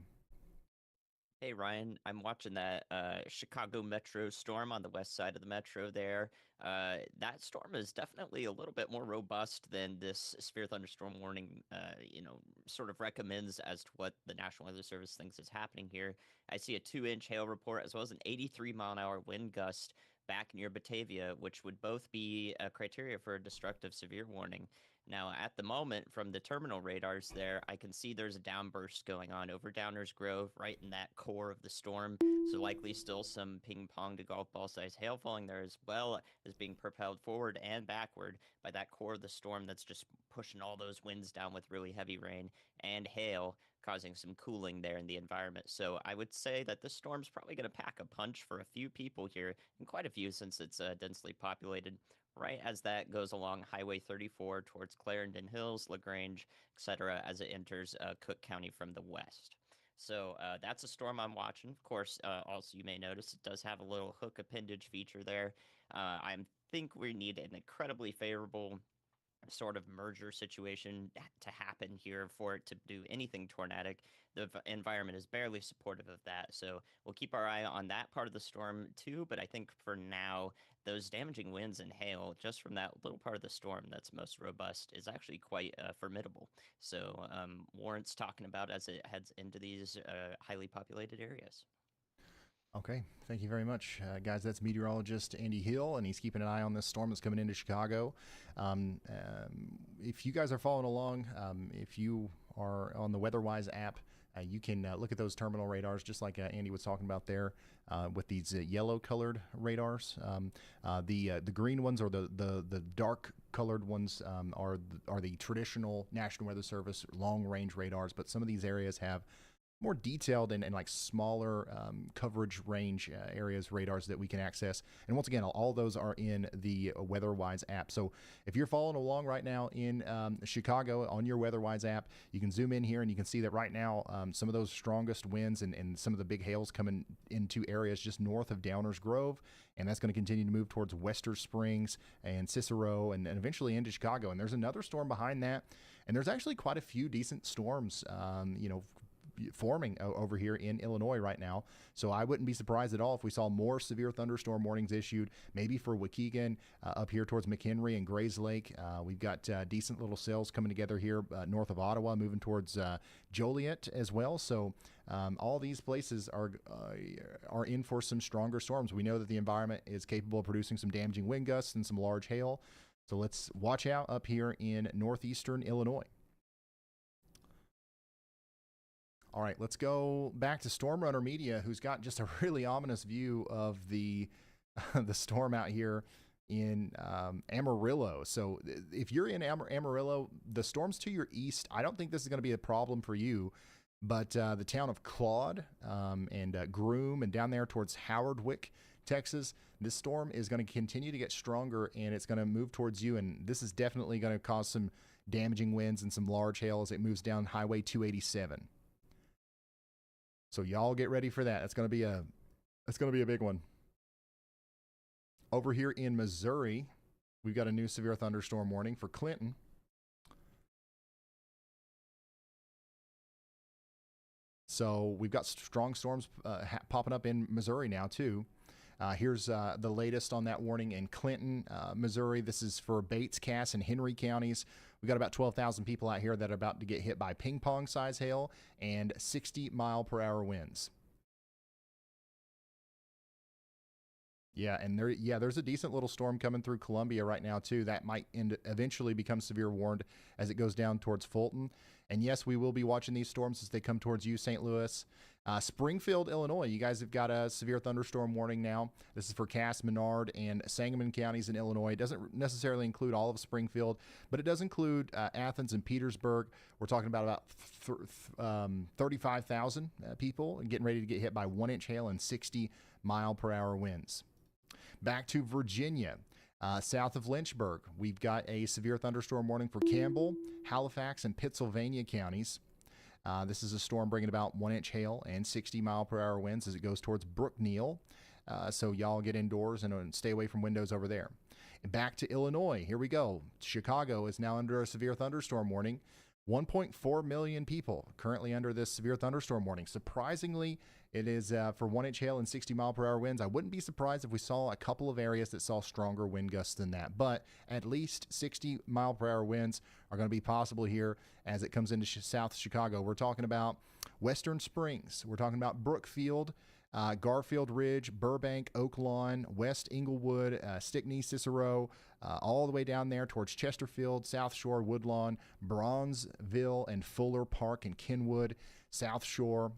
Hey, Ryan, I'm watching that Chicago Metro storm on the west side of the metro there. That storm is definitely a little bit more robust than this severe thunderstorm warning, sort of recommends as to what the National Weather Service thinks is happening here. I see a 2-inch hail report as well as an 83-mile-an-hour wind gust back near Batavia, which would both be a criteria for a destructive severe warning. Now, at the moment, from the terminal radars there, I can see there's a downburst going on over Downers Grove, right in that core of the storm. So likely still some ping-pong to golf ball-sized hail falling there, as well as being propelled forward and backward by that core of the storm that's just pushing all those winds down with really heavy rain and hail, causing some cooling there in the environment. So I would say that this storm's probably going to pack a punch for a few people here, and quite a few since it's densely populated. Right as that goes along Highway 34 towards Clarendon Hills, LaGrange, etc., as it enters Cook County from the west. So that's a storm I'm watching. Of course, also you may notice it does have a little hook appendage feature there. I think we need an incredibly favorable sort of merger situation to happen here for it to do anything tornadic. The environment is barely supportive of that, so we'll keep our eye on that part of the storm too. But I think for now, those damaging winds and hail just from that little part of the storm that's most robust is actually quite formidable. So warrants talking about as it heads into these highly populated areas. Okay, thank you very much, guys. That's meteorologist Andy Hill, and he's keeping an eye on this storm that's coming into Chicago. If you guys are following along, if you are on the WeatherWise app, you can look at those terminal radars, just like Andy was talking about there, with these yellow-colored radars. The green ones, or the dark-colored ones, are the traditional National Weather Service long-range radars. But some of these areas have more detailed and like smaller coverage range areas, radars that we can access. And once again, all those are in the WeatherWise app. So if you're following along right now in Chicago on your WeatherWise app, you can zoom in here and you can see that right now some of those strongest winds and some of the big hails coming into areas just north of Downers Grove. And that's going to continue to move towards Wester Springs and Cicero and eventually into Chicago. And there's another storm behind that. And there's actually quite a few decent storms, forming over here in Illinois right now. So I wouldn't be surprised at all if we saw more severe thunderstorm warnings issued, maybe for Waukegan up here towards McHenry and Grays Lake. We've got decent little cells coming together here north of Ottawa, moving towards Joliet as well. So all these places are in for some stronger storms. We know that the environment is capable of producing some damaging wind gusts and some large hail. So let's watch out up here in northeastern Illinois. All right, let's go back to Storm Runner Media, who's got just a really ominous view of the the storm out here in Amarillo. So if you're in Amarillo, the storm's to your east. I don't think this is going to be a problem for you, but the town of Claude and Groom and down there towards Howardwick, Texas, this storm is going to continue to get stronger and it's going to move towards you. And this is definitely going to cause some damaging winds and some large hail as it moves down Highway 287. So y'all get ready for that. That's going to be a big one. Over here in Missouri, we've got a new severe thunderstorm warning for Clinton. So we've got strong storms popping up in Missouri now too. Here's the latest on that warning in Clinton, Missouri. This is for Bates, Cass, and Henry counties. We've got about 12,000 people out here that are about to get hit by ping pong size hail and 60-mile-per-hour winds. Yeah, and there's a decent little storm coming through Columbia right now too. That might eventually become severe warned as it goes down towards Fulton. And yes, we will be watching these storms as they come towards you, St. Louis. Springfield, Illinois, you guys have got a severe thunderstorm warning now. This is for Cass, Menard, and Sangamon counties in Illinois. It doesn't necessarily include all of Springfield, but it does include Athens and Petersburg. We're talking about 35,000 people getting ready to get hit by 1-inch hail and 60-mile-per-hour winds. Back to Virginia. South of Lynchburg, we've got a severe thunderstorm warning for Campbell, Halifax, and Pittsylvania counties. This is a storm bringing about 1-inch hail and 60-mile-per-hour winds as it goes towards Brookneal. So y'all get indoors and stay away from windows over there. And back to Illinois. Here we go. Chicago is now under a severe thunderstorm warning. 1.4 million people currently under this severe thunderstorm warning. Surprisingly, it is for 1-inch hail and 60-mile-per-hour winds. I wouldn't be surprised if we saw a couple of areas that saw stronger wind gusts than that, but at least 60-mile-per-hour winds are going to be possible here as it comes into South Chicago. We're talking about Western Springs. We're talking about Brookfield, Garfield Ridge, Burbank, Oak Lawn, West Inglewood, Stickney, Cicero, all the way down there towards Chesterfield, South Shore, Woodlawn, Bronzeville, and Fuller Park and Kenwood, South Shore.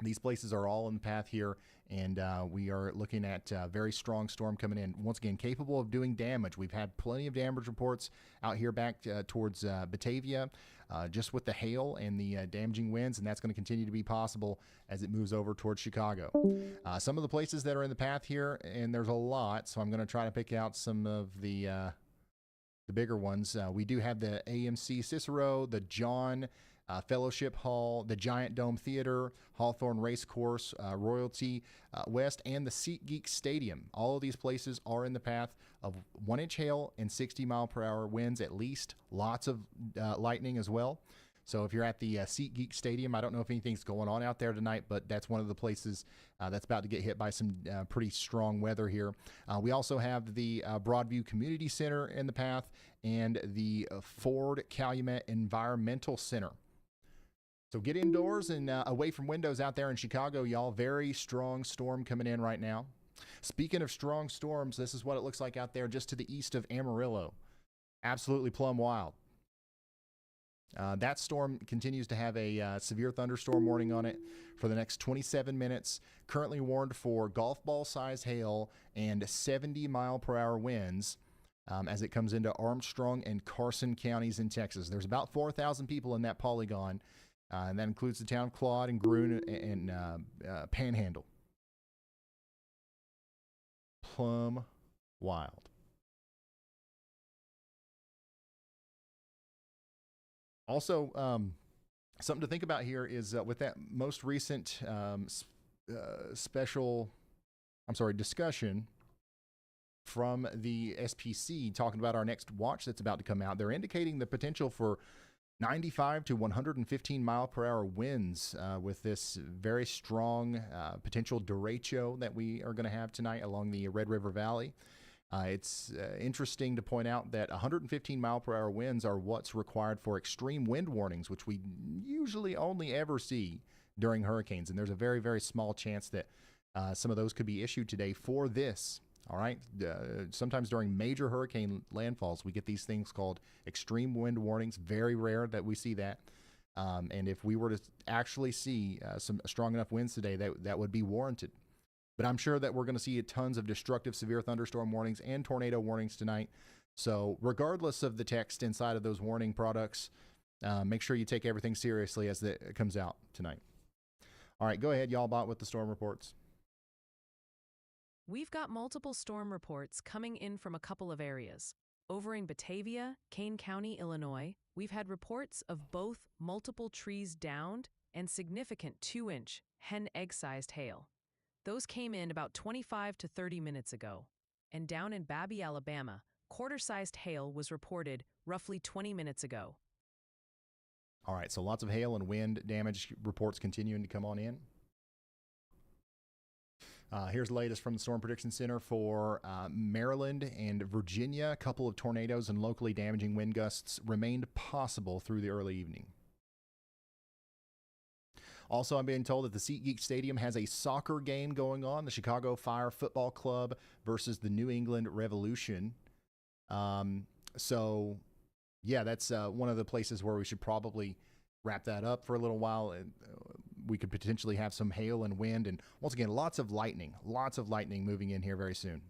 These places are all in the path here, and we are looking at a very strong storm coming in. Once again, capable of doing damage. We've had plenty of damage reports out here back towards Batavia, just with the hail and the damaging winds, and that's going to continue to be possible as it moves over towards Chicago. Some of the places that are in the path here, and there's a lot, so I'm going to try to pick out some of the bigger ones. We do have the AMC Cicero, the John Fellowship Hall, the Giant Dome Theater, Hawthorne Racecourse, Royalty West, and the SeatGeek Stadium. All of these places are in the path of 1-inch hail and 60-mile-per-hour winds at least. Lots of lightning as well. So if you're at the SeatGeek Stadium, I don't know if anything's going on out there tonight, but that's one of the places that's about to get hit by some pretty strong weather here. We also have the Broadview Community Center in the path and the Ford Calumet Environmental Center. So get indoors and away from windows out there in Chicago, y'all. Very strong storm coming in right now. Speaking of strong storms, this is what it looks like out there just to the east of Amarillo. Absolutely plumb wild. That storm continues to have a severe thunderstorm warning on it for the next 27 minutes. Currently warned for golf ball size hail and 70-mile-per-hour winds as it comes into Armstrong and Carson counties in Texas. There's about 4,000 people in that polygon. And that includes the town of Claude and Groon and Panhandle. Plum wild. Also, something to think about here is with that most recent discussion from the SPC talking about our next watch that's about to come out. They're indicating the potential for 95 to 115 mile per hour winds with this very strong potential derecho that we are going to have tonight along the Red River Valley. It's interesting to point out that 115 mile per hour winds are what's required for extreme wind warnings, which we usually only ever see during hurricanes. And there's a very, very small chance that some of those could be issued today for this. All right. Sometimes during major hurricane landfalls, we get these things called extreme wind warnings. Very rare that we see that. And if we were to actually see some strong enough winds today, that would be warranted. But I'm sure that we're going to see tons of destructive severe thunderstorm warnings and tornado warnings tonight. So regardless of the text inside of those warning products, make sure you take everything seriously as it comes out tonight. All right, go ahead, YallBot, with the storm reports. We've got multiple storm reports coming in from a couple of areas. Over in Batavia, Kane County, Illinois, we've had reports of both multiple trees downed and significant 2-inch hen egg-sized hail. Those came in about 25 to 30 minutes ago. And down in Babby, Alabama, quarter-sized hail was reported roughly 20 minutes ago. All right, so lots of hail and wind damage reports continuing to come on in. Here's the latest from the Storm Prediction Center for Maryland and Virginia. A couple of tornadoes and locally damaging wind gusts remained possible through the early evening. Also, I'm being told that the SeatGeek Stadium has a soccer game going on, the Chicago Fire Football Club versus the New England Revolution. So, yeah, that's one of the places where we should probably wrap that up for a little while. And we could potentially have some hail and wind. And once again, lots of lightning moving in here very soon.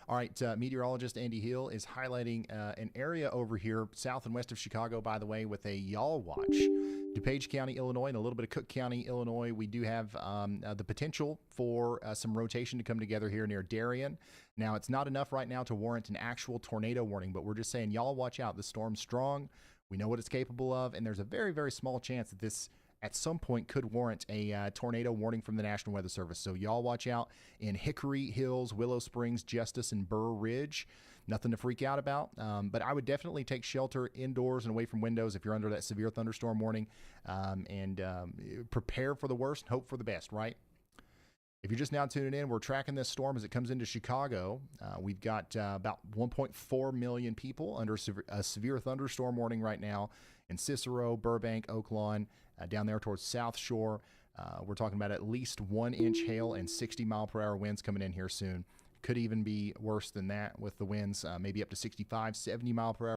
All right, meteorologist Andy Hill is highlighting an area over here south and west of Chicago, by the way, with a YallWatch. DuPage County, Illinois, and a little bit of Cook County, Illinois. We do have the potential for some rotation to come together here near Darien. Now, it's not enough right now to warrant an actual tornado warning, but we're just saying, y'all watch out. The storm's strong. We know what it's capable of, and there's a very, very small chance that this at some point could warrant a tornado warning from the National Weather Service. So y'all watch out in Hickory Hills, Willow Springs, Justice, and Burr Ridge. Nothing to freak out about, but I would definitely take shelter indoors and away from windows if you're under that severe thunderstorm warning, and prepare for the worst and hope for the best, right? If you're just now tuning in, we're tracking this storm as it comes into Chicago. We've got about 1.4 million people under a severe thunderstorm warning right now in Cicero, Burbank, Oak Lawn, down there towards South Shore. We're talking about at least 1-inch hail and 60-mile-per-hour winds coming in here soon. Could even be worse than that with the winds, maybe up to 65, 70 mile per hour